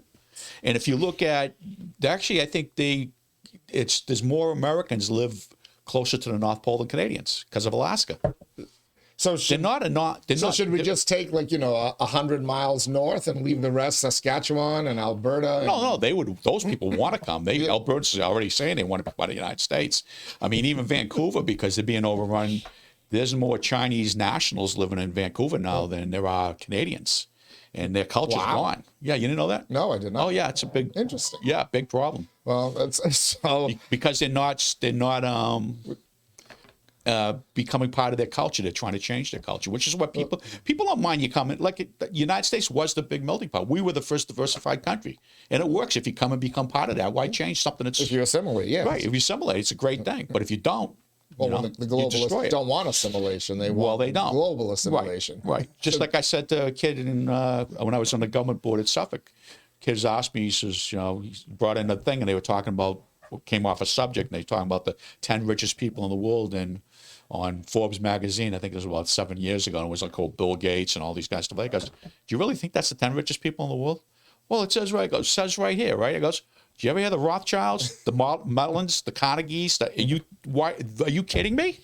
And if you look at, actually, I think there's more Americans live closer to the North Pole than Canadians because of Alaska. So should we just take 100 miles north and leave the rest Saskatchewan and Alberta? No, those people want to come. Alberta's already saying they want to be part of the United States. I mean, even Vancouver, because they're being overrun. There's more Chinese nationals living in Vancouver now than there are Canadians, and their culture's gone. Yeah, you didn't know that? No, I did not. Oh, yeah, it's a big interesting. Yeah, big problem. Well, that's so because they're not becoming part of their culture. They're trying to change their culture, which is what people don't mind you coming. Like the United States was the big melting pot. We were the first diversified country, and it works if you come and become part of that. Why change something that's if you assimilate? Yeah, right. If you assimilate, it's a great thing. But if you don't. Well, the globalists don't want assimilation. They want global assimilation. Right. Just like I said to a kid when I was on the government board at Suffolk, kids asked me, he says, he brought in a thing and they were talking about, came off a subject, and they were talking about the 10 richest people in the world and on Forbes magazine, I think it was about 7 years ago, and it was called Bill Gates and all these guys. Stuff. He goes, do you really think that's the 10 richest people in the world? Well, it says right. It says right here, right? It goes, do you ever hear the Rothschilds, the Mellons, the Carnegies? Are you kidding me?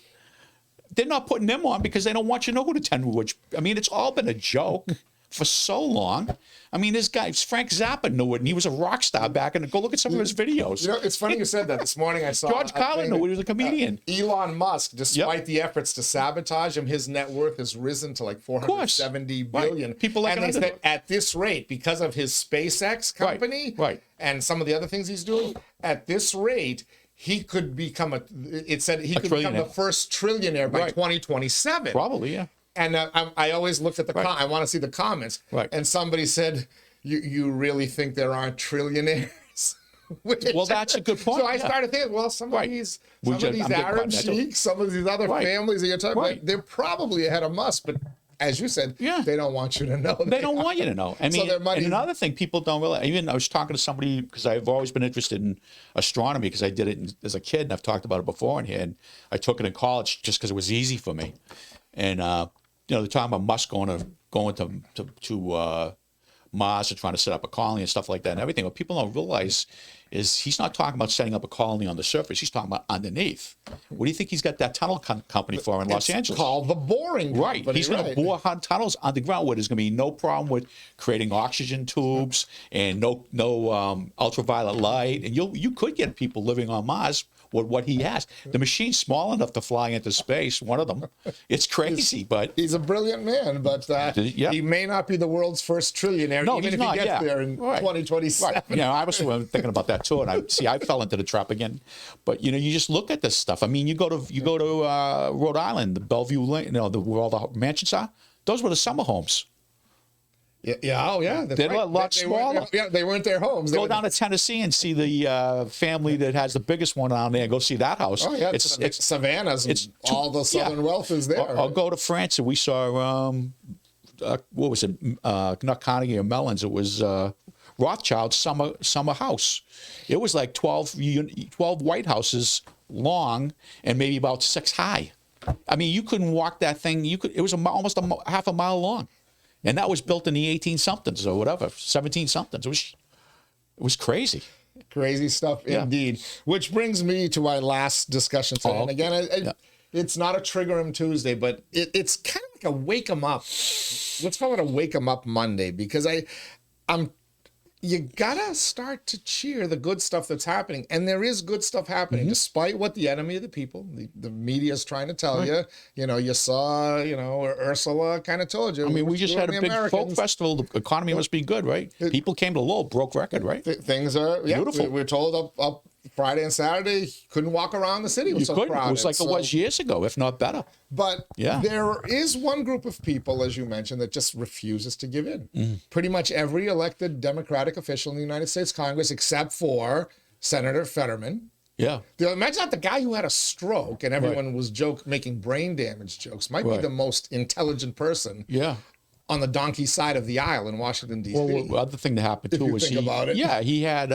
They're not putting them on because they don't want you to know who the 10 rich. I mean, it's all been a joke for so long. I mean, this guy, Frank Zappa knew it, and he was a rock star back in. Go look at some of his videos. It's funny you said that. This morning I saw George Carlin knew he was a comedian. Elon Musk, despite the efforts to sabotage him, his net worth has risen to like $470 billion. Right. People like and they said at this rate, because of his SpaceX company and some of the other things he's doing, at this rate, he could become the first trillionaire by 2027. Probably, yeah. And I always look at the I want to see the comments. Right. And somebody said, "You really think there aren't trillionaires?" Well, that's a good point. So I started thinking, well, some of these Arab sheiks, some of these other families that you're talking about, they're probably ahead of us, but as you said, they don't want you to know. They don't want you to know. I mean, and another thing people don't realize, even I was talking to somebody, because I've always been interested in astronomy, because I did it as a kid, and I've talked about it before in here, and I took it in college just because it was easy for me. And, they're talking about Musk going to Mars and trying to set up a colony and stuff like that and everything. What people don't realize is he's not talking about setting up a colony on the surface. He's talking about underneath. What do you think he's got that tunnel company for in Los Angeles? It's called the boring company. Right. He's going to bore tunnels underground where there's going to be no problem with creating oxygen tubes and no ultraviolet light. And you could get people living on Mars with what he has. The machine's small enough to fly into space, one of them. It's crazy, but... He's a brilliant man, but he may not be the world's first trillionaire, even if he gets there in 2027. Right. Yeah, I was thinking about that too, and I fell into the trap again. But you just look at this stuff. I mean, you go to Rhode Island, the Bellevue Lane, where all the mansions are. Those were the summer homes. Yeah, oh yeah. They're a lot smaller. They weren't their homes. Go down to Tennessee and see the family that has the biggest one down there. Go see that house. Oh yeah, it's Savannah's. All the Southern wealth is there. I'll go to France, and we saw what was it? Not Carnegie or Mellon's. It was Rothschild's summer house. It was like 12 White Houses long and maybe about 6 high. I mean, you couldn't walk that thing. It was almost half a mile long. And that was built in the 18-somethings or whatever, 17-somethings. It was crazy. Crazy stuff indeed. Which brings me to my last discussion today. And again, it's not a Trigger 'em Tuesday, but it's kind of like a wake 'em up. Let's call it a wake 'em up Monday, because you gotta start to cheer the good stuff that's happening, and there is good stuff happening, despite what the enemy of the people, the media is trying to tell you. You saw, Ursula kind of told you. I mean, we just had a big folk festival. The economy must be good, right? People came to Lowell, broke record, right? Things are beautiful. We're told up Friday and Saturday, couldn't walk around the city. It was so crowded. It was like it was years ago, if not better. But there is one group of people, as you mentioned, that just refuses to give in. Pretty much every elected Democratic official in the United States Congress, except for Senator Fetterman. Yeah. Imagine that the guy who had a stroke and everyone was making brain damage jokes might be the most intelligent person. Yeah. On the donkey side of the aisle in Washington, D.C. Well, the other thing that happened too was he had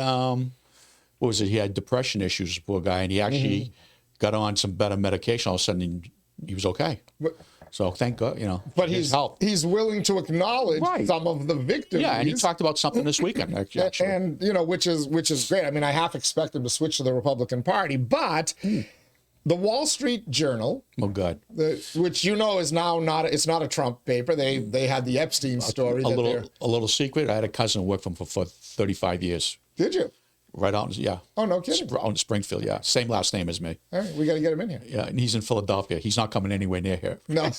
what was it? He had depression issues, poor guy, and he actually got on some better medication. All of a sudden, he was okay. So thank God, But he's willing to acknowledge some of the victims. Yeah, and he talked about something this weekend, actually. And which is great. I mean, I half expect him to switch to the Republican Party, but the Wall Street Journal, which is now not a Trump paper. They had the Epstein story. A little secret. I had a cousin who worked for 35 years. Did you? Right out, Oh, no kidding. Out in Springfield, Same last name as me. All right, we got to get him in here. Yeah, and he's in Philadelphia. He's not coming anywhere near here. No.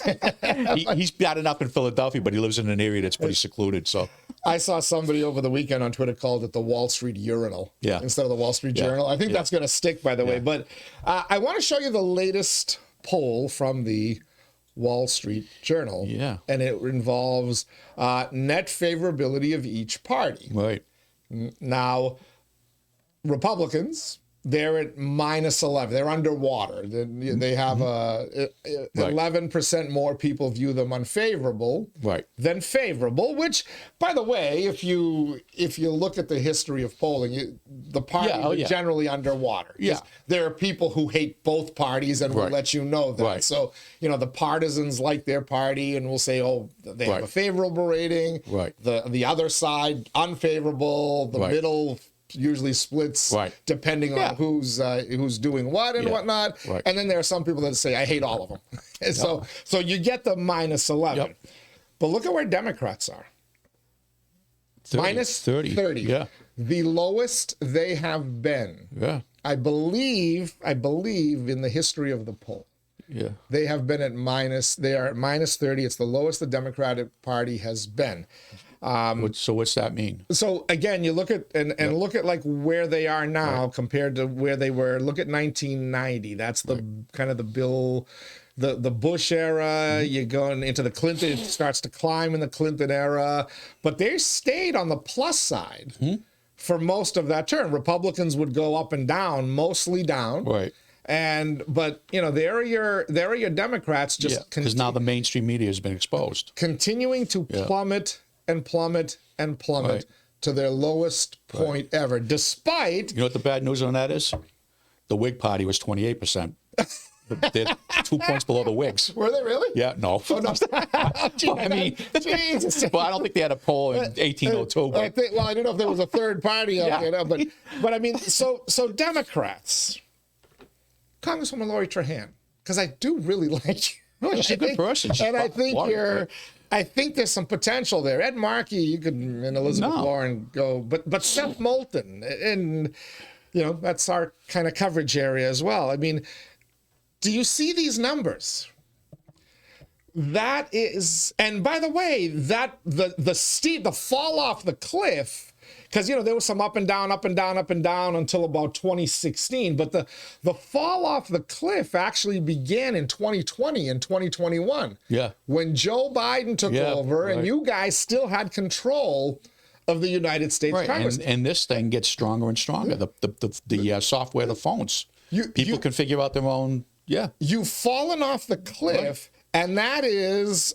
He's bad enough in Philadelphia, but he lives in an area that's pretty secluded. So I saw somebody over the weekend on Twitter called it the Wall Street Urinal instead of the Wall Street Journal. I think that's going to stick, by the way. But I want to show you the latest poll from the Wall Street Journal. Yeah. And it involves net favorability of each party. Right. Now, Republicans, they're at -11. They're underwater. They have 11% more people view them unfavorable than favorable, which, by the way, if you look at the history of polling, the parties are generally underwater. There are people who hate both parties and will let you know that. So, the partisans like their party and will say, oh, they have a favorable rating. The other side, unfavorable. The middle usually splits depending on who's doing what and whatnot. And then there are some people that say, I hate all of them. So you get the -11. But look at where Democrats are. 30. -30. Yeah. The lowest they have been. Yeah. I believe in the history of the poll. Yeah. They have been at they are at -30. It's the lowest the Democratic Party has been. So what's that mean? So again, you look at look at like where they are now compared to where they were. Look at 1990. That's the kind of the Bill the Bush era, you're going into the Clinton, it starts to climb in the Clinton era, but they stayed on the plus side for most of that term. Republicans would go up and down, mostly down. Right. But you know, there are your Democrats just because now the mainstream media has been exposed, continuing to plummet and plummet and plummet to their lowest point ever, despite. You know what the bad news on that is? The Whig Party was 28%. They're 2 points below the Whigs. Were they really? Yeah, no. Oh, no. I mean, Jesus. Well, I don't think they had a poll in 1802. Well, I didn't know if there was a third party out there, but I mean, so Democrats, Congresswoman Lori Trahan, because I do really like you. No, she's a good person. And I think I think there's some potential there. Ed Markey, you could, and Elizabeth Warren go, but Seth Moulton, and you know, that's our kind of coverage area as well. I mean, do you see these numbers? That is, and by the way, that the fall off the cliff, because you know there was some up and down until about 2016, but the fall off the cliff actually began in 2020 and 2021. Yeah, when Joe Biden took over, and you guys still had control of the United States Congress. And this thing gets stronger and stronger. The software, the phones, people can figure out their own. Yeah, you've fallen off the cliff, and that is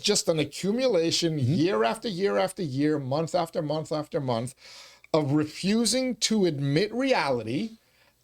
just an accumulation year after year after year, month after month after month, of refusing to admit reality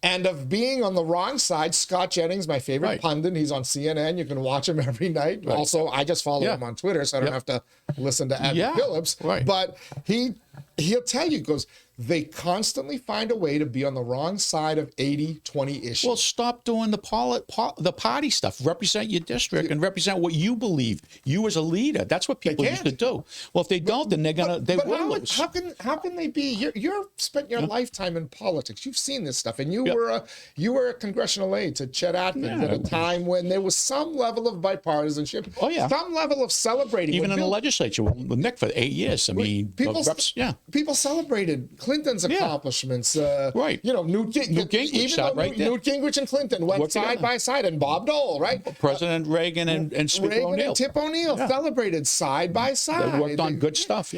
and of being on the wrong side. Scott Jennings, my favorite pundit, he's on CNN. You can watch him every night. Also, I just follow him on Twitter, so I don't have to listen to Adam Phillips. But he'll tell you, goes, they constantly find a way to be on the wrong side of 80-20 issues. Well, stop doing the party stuff. Represent your district and represent what you believe. You as a leader. That's what people used to do. Well, if they don't, then they will lose. How can they be? You've spent your lifetime in politics. You've seen this stuff, and you were a congressional aide to Chet Atkins at a time when there was some level of bipartisanship. Oh yeah, some level of celebrating. Even in the legislature with Nick for 8 years. I mean, people celebrated Clinton's accomplishments. You know, Newt Gingrich, Newt Gingrich and Clinton went side by side, and Bob Dole, President Reagan and Speaker O'Neill. And Tip O'Neill celebrated side by side. They worked on good stuff,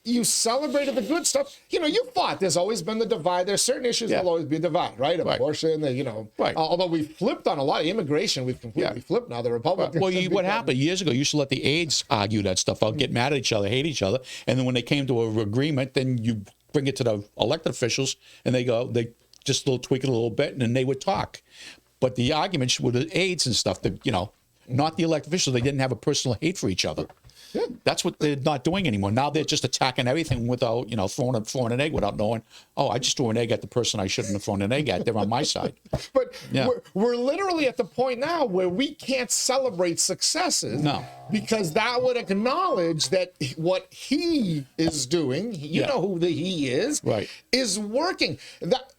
You celebrated the good stuff. You know, you fought. There's always been the divide. There's certain issues that will always be divided, right? Abortion, you know. Although we've flipped on a lot of immigration, we've completely flipped now. The Republicans. Well, what happened years ago, you used to let the aides argue that stuff out, get mad at each other, hate each other, and then when they came to an agreement, then you bring it to the elected officials, and they just tweak it a little bit, and then they would talk. But the arguments with the aides and stuff, that you know, not the elected officials, they didn't have a personal hate for each other. That's what they're not doing anymore. Now they're just attacking everything without, you know, throwing an egg without knowing, oh, I just threw an egg at the person I shouldn't have thrown an egg at. They're on my side. But we're literally at the point now where we can't celebrate successes. No. Because that would acknowledge that what he is doing, you know who the he is working.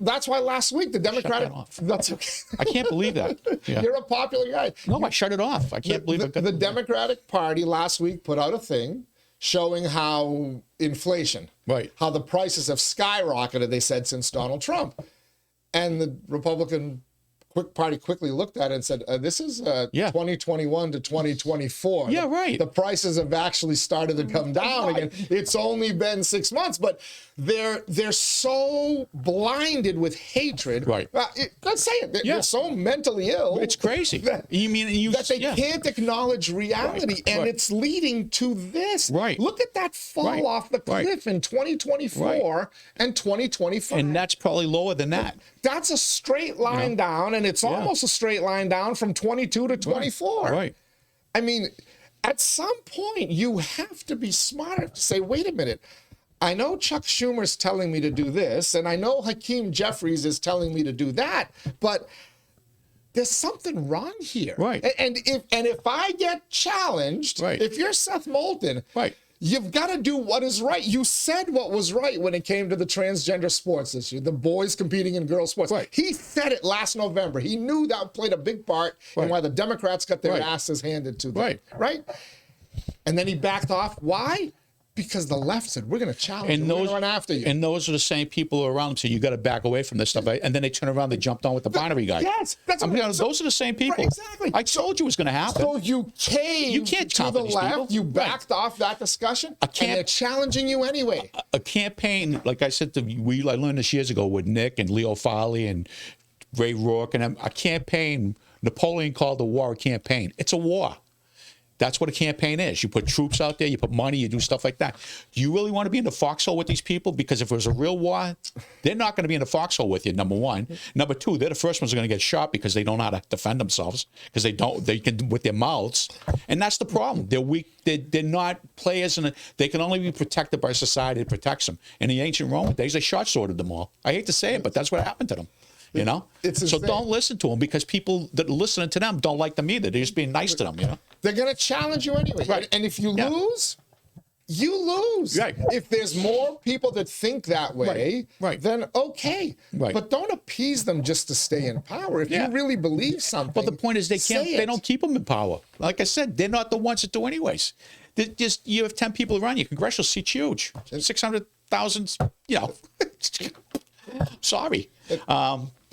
That's why last week the Democratic... That's okay. I can't believe that. You're a popular guy. No, I shut it off. I can't believe it. The Democratic Party last week put out a thing showing how inflation, how the prices have skyrocketed, they said, since Donald Trump. And the Republican Party quickly looked at it and said, this is 2021 to 2024. Yeah, right. The prices have actually started to come down again. It's only been 6 months, but they're so blinded with hatred. Let's say it. They're so mentally ill. It's crazy. That they can't acknowledge reality, and it's leading to this. Look at that fall off the cliff in 2024 and 2025. And that's probably lower than that. That's a straight line down, and it's almost a straight line down from 22 to 24. I mean, at some point, you have to be smart enough to say, wait a minute, I know Chuck Schumer's telling me to do this, and I know Hakeem Jeffries is telling me to do that, but there's something wrong here. And if I get challenged, if you're Seth Moulton, you've got to do what is right. You said what was right when it came to the transgender sports issue, the boys competing in girls sports. He said it last November. He knew that played a big part in why the Democrats got their asses handed to them. And then he backed off. Why? Because the left said, we're going to challenge you. We're going to run after you. And those are the same people around them. So you got to back away from this stuff. Right? And then they turn around, they jumped on with the binary guy. Yes. That's those are the same people. Right, exactly. I told you it was going to happen. So you can't to the left. People. You backed off that discussion. And they're challenging you anyway. A campaign, like I said, I learned this years ago with Nick and Leo Farley and Ray Rourke. And a campaign, Napoleon called the war a campaign. It's a war. That's what a campaign is. You put troops out there, you put money, you do stuff like that. Do you really want to be in the foxhole with these people? Because if it was a real war, they're not going to be in the foxhole with you, number one. Number two, they're the first ones who are going to get shot because they don't know how to defend themselves, because they can with their mouths. And that's the problem. They're weak. They're not players, and they can only be protected by society that protects them. In the ancient Roman days, they short sworded them all. I hate to say it, but that's what happened to them. You know? So don't listen to them, because people that are listening to them don't like them either. They're just being nice to them, you know? They're going to challenge you anyway. Right. And if you lose, you lose. Right. If there's more people that think that way, then okay. Right. But don't appease them just to stay in power. If you really believe something, but the point is they don't keep them in power. Like I said, they're not the ones that do anyways. You have 10 people around you. Congressional seat's huge. 600,000, you know. Sorry.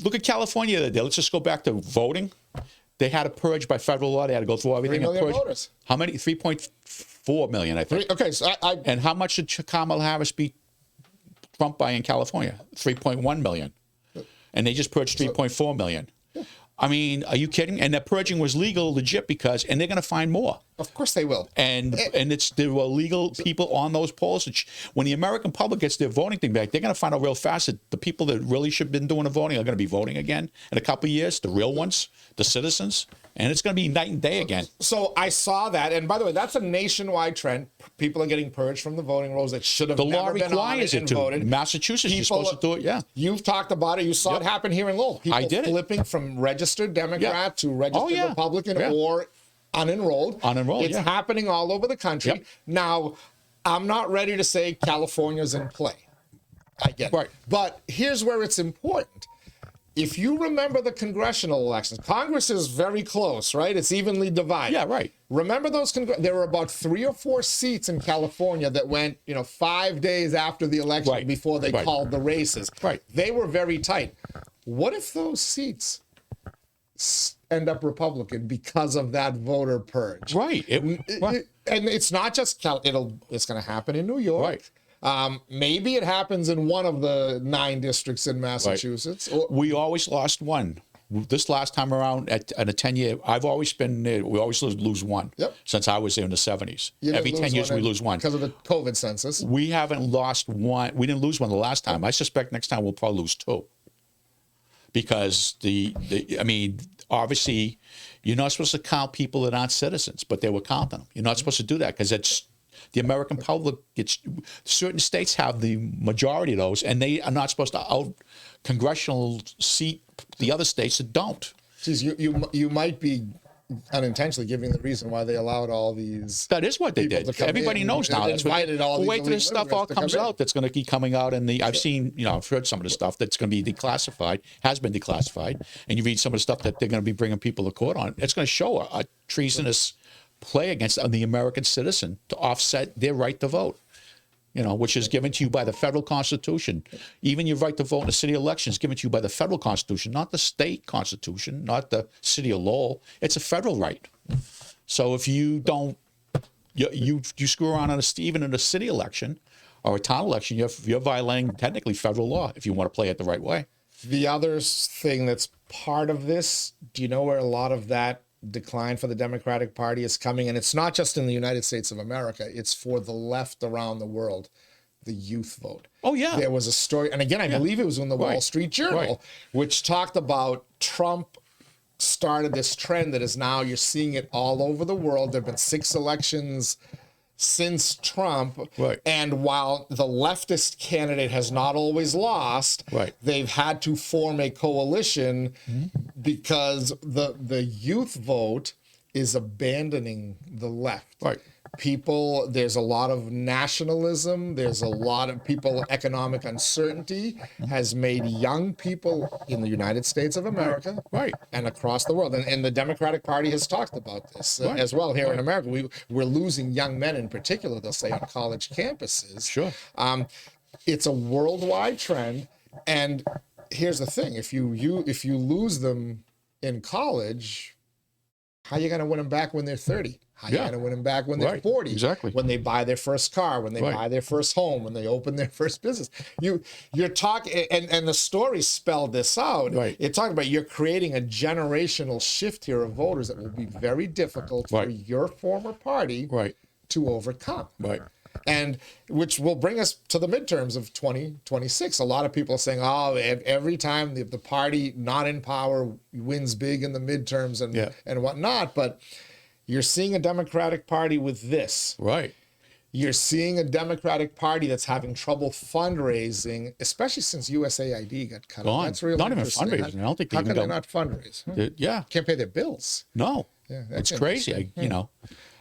Look at California the other day. Let's just go back to voting. They had a purge by federal law. They had to go through everything. 3 million voters. How many? 3.4 million, I think. Okay, so and how much did Kamala Harris beat Trump by in California? 3.1 million. And they just purged 3.4 million. I mean, are you kidding? And that purging was legal, legit, and they're going to find more. Of course they will. And there were legal people on those polls. When the American public gets their voting thing back, they're going to find out real fast that the people that really should have been doing the voting are going to be voting again in a couple of years, the real ones, the citizens. And it's going to be night and day again. So I saw that. And by the way, that's a nationwide trend. People are getting purged from the voting rolls that should have never been on it and voted. In Massachusetts, you're supposed to do it, yeah. You've talked about it. You saw it happen here in Lowell. People flipping from registered Democrat to registered Republican or unenrolled. It's happening all over the country. Now, I'm not ready to say California's in play. I get it. But here's where it's important. If you remember the congressional elections, Congress is very close, right? It's evenly divided. Yeah, right. Remember those? There were about 3 or 4 seats in California that went, 5 days after the election before they called the races. They were very tight. What if those seats end up Republican because of that voter purge? And it's not just it's going to happen in New York. Maybe it happens in one of the 9 districts in Massachusetts. We always lost one. This last time around, at a 10-year, we always lose one since I was there in the 70s. Every 10 years, we lose one. Because of the COVID census. We haven't lost one. We didn't lose one the last time. I suspect next time we'll probably lose 2. Because obviously, you're not supposed to count people that aren't citizens, but they were counting them. You're not supposed to do that because it's the American public certain states have the majority of those, and they are not supposed to out congressional seat the other states that don't. Geez, you might be unintentionally giving the reason why they allowed all these. That is what they did. Everybody knows now. That's what. Wait till this stuff all comes out. That's going to keep coming out, and I've seen, I've heard some of the stuff that's going to be declassified, has been declassified, and you read some of the stuff that they're going to be bringing people to court on. It's going to show a treasonous play against the American citizen to offset their right to vote, which is given to you by the federal Constitution. Even your right to vote in the city election is given to you by the federal Constitution, not the state Constitution, not the city of Lowell. It's a federal right. So if you don't, you screw around even in a city election or a town election, you're violating technically federal law if you want to play it the right way. The other thing that's part of this, do you know where a lot of that decline for the Democratic Party is coming? And it's not just in the United States of America, it's for the left around the world, the youth vote. Oh, yeah. There was a story, and again, I believe it was in the Wall Street Journal, which talked about Trump started this trend that is now, you're seeing it all over the world. There have been 6 elections since Trump. And while the leftist candidate has not always lost, they've had to form a coalition because the youth vote is abandoning the left. Right. People, there's a lot of nationalism. There's a lot of people, economic uncertainty has made young people in the United States of America and across the world. And the Democratic Party has talked about this as well here in America. We're losing young men in particular, they'll say, on college campuses. Sure. It's a worldwide trend. And here's the thing. If you lose them in college, how are you going to win them back when they're 30? How are you going to win them back when they're 40? Exactly. When they buy their first car, when they buy their first home, when they open their first business. You're talking, and the story spelled this out. It talked about you're creating a generational shift here of voters that will be very difficult for your former party to overcome. And which will bring us to the midterms of 2026. A lot of people are saying, oh, every time the party not in power wins big in the midterms and whatnot. But you're seeing a Democratic Party with this. You're seeing a Democratic Party that's having trouble fundraising, especially since USAID got cut off. That's really not even interesting. fundraising. I don't think how can they not fundraise? Can't pay their bills. No. It's crazy.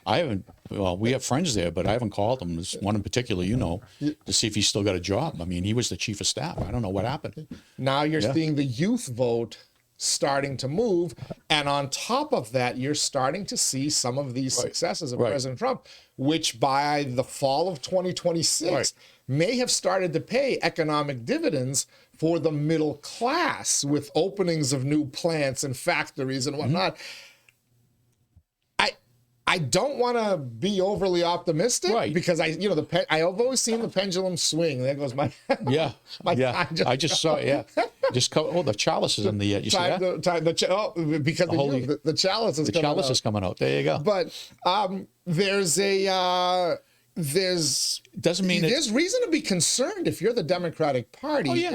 I haven't, well, we have friends there, but I haven't called him. There's one in particular, to see if he's still got a job. I mean, he was the chief of staff. I don't know what happened. Now you're seeing the youth vote starting to move. And on top of that, you're starting to see some of these successes of President Trump, which by the fall of 2026 may have started to pay economic dividends for the middle class with openings of new plants and factories and whatnot. I don't want to be overly optimistic because I've always seen the pendulum swing. There goes my I just saw the chalice is in the you see that? The chalice is coming out. There you go. But there's reason to be concerned if you're the Democratic Party,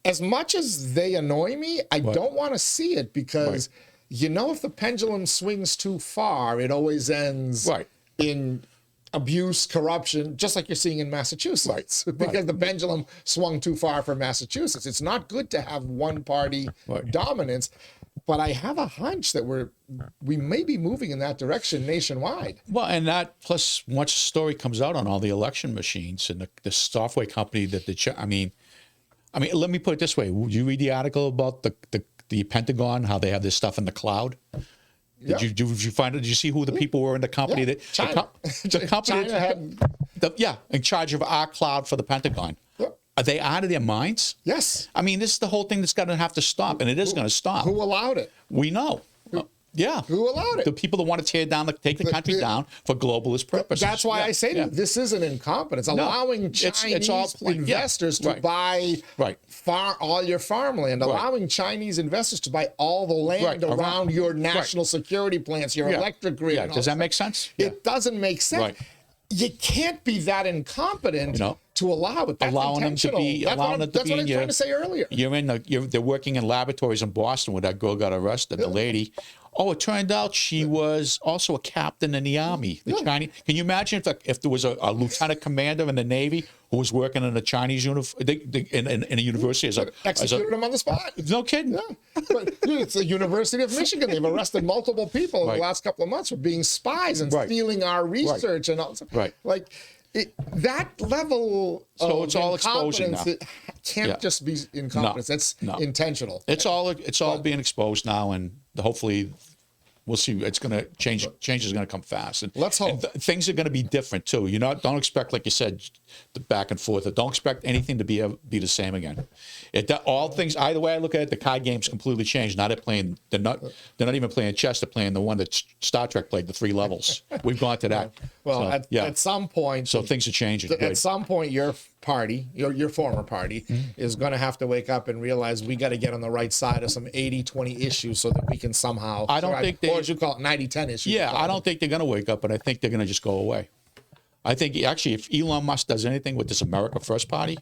as much as they annoy me, I don't want to see it because if the pendulum swings too far, it always ends in abuse, corruption, just like you're seeing in Massachusetts, because the pendulum swung too far for Massachusetts. It's not good to have one party dominance, but I have a hunch that we may be moving in that direction nationwide. Well, and that plus once the story comes out on all the election machines and the software company that I mean, let me put it this way. Would you read the article about the Pentagon, how they have this stuff in the cloud? Did you find it? Did you see who the people were in the company that China. The company China had in charge of our cloud for the Pentagon? Are they out of their minds? Yes. I mean, this is the whole thing that's going to have to stop, and it is going to stop. Who allowed it? We know. Who allowed it? The people that want to take the country down for globalist purposes. That's why I say this isn't incompetence. Allowing Chinese investors to buy all your farmland, allowing Chinese investors to buy all the land around your national security plants, your electric grid. Does that make sense? It doesn't make sense. You can't be that incompetent to allow it. That's allowing them to be. That's what I'm trying to say earlier. They're working in laboratories in Boston where that girl got arrested. The lady. Oh, it turned out she was also a captain in the Army. Chinese. Can you imagine if there was a lieutenant commander in the Navy who was working in a Chinese in a university as executed him on the spot? No kidding. But it's the University of Michigan. They've arrested multiple people in the last couple of months for being spies and stealing our research and all. That level so of it's all exposing now. It can't just be incompetence. That's intentional. It's all being exposed now, and hopefully we'll see. It's going to change. Change is going to come fast, and let's hope things are going to be different too. Don't expect, like you said, the back and forth. Don't expect anything to be the same again. All things. Either way I look at it, the card game's completely changed. Now they're not even playing chess. They're playing the one that Star Trek played, the 3 levels. We've gone to that. Well, at some point, so things are changing. At some point, your party, your former party, is going to have to wake up and realize we got to get on the right side of some 80-20 issues so that we can somehow. I don't think they. Or as you call it, 90-10 issues. Yeah, I don't think they're going to wake up, but I think they're going to just go away. I think actually, if Elon Musk does anything with this America First Party,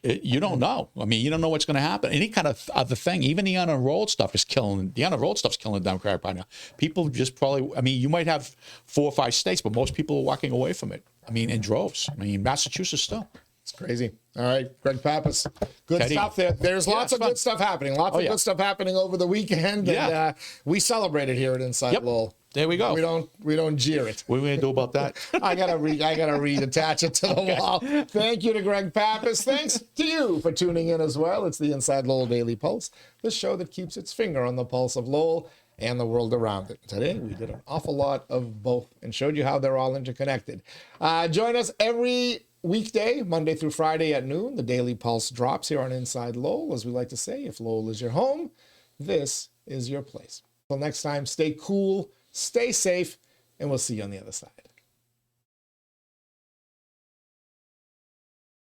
you don't know. I mean, you don't know what's going to happen. Any kind of other thing, even the unenrolled stuff is killing. The unenrolled stuff's killing the Democratic Party now. People just probably. I mean, you might have 4 or 5 states, but most people are walking away from it. I mean, in droves. I mean, Massachusetts still. It's crazy. All right, Greg Pappas. Good Teddy. stuff there. There's lots of good stuff happening. Lots of good stuff happening over the weekend. And we celebrated here at Inside Lowell. There we go. We don't jeer it. What are we gonna do about that? I gotta reattach it to the wall. Thank you to Greg Pappas. Thanks to you for tuning in as well. It's the Inside Lowell Daily Pulse, the show that keeps its finger on the pulse of Lowell and the world around it. Today we did an awful lot of both and showed you how they're all interconnected. Join us every weekday, Monday through Friday at noon. The Daily Pulse drops here on Inside Lowell. As we like to say, if Lowell is your home, this is your place. Till next time, stay cool, stay safe, and we'll see you on the other side.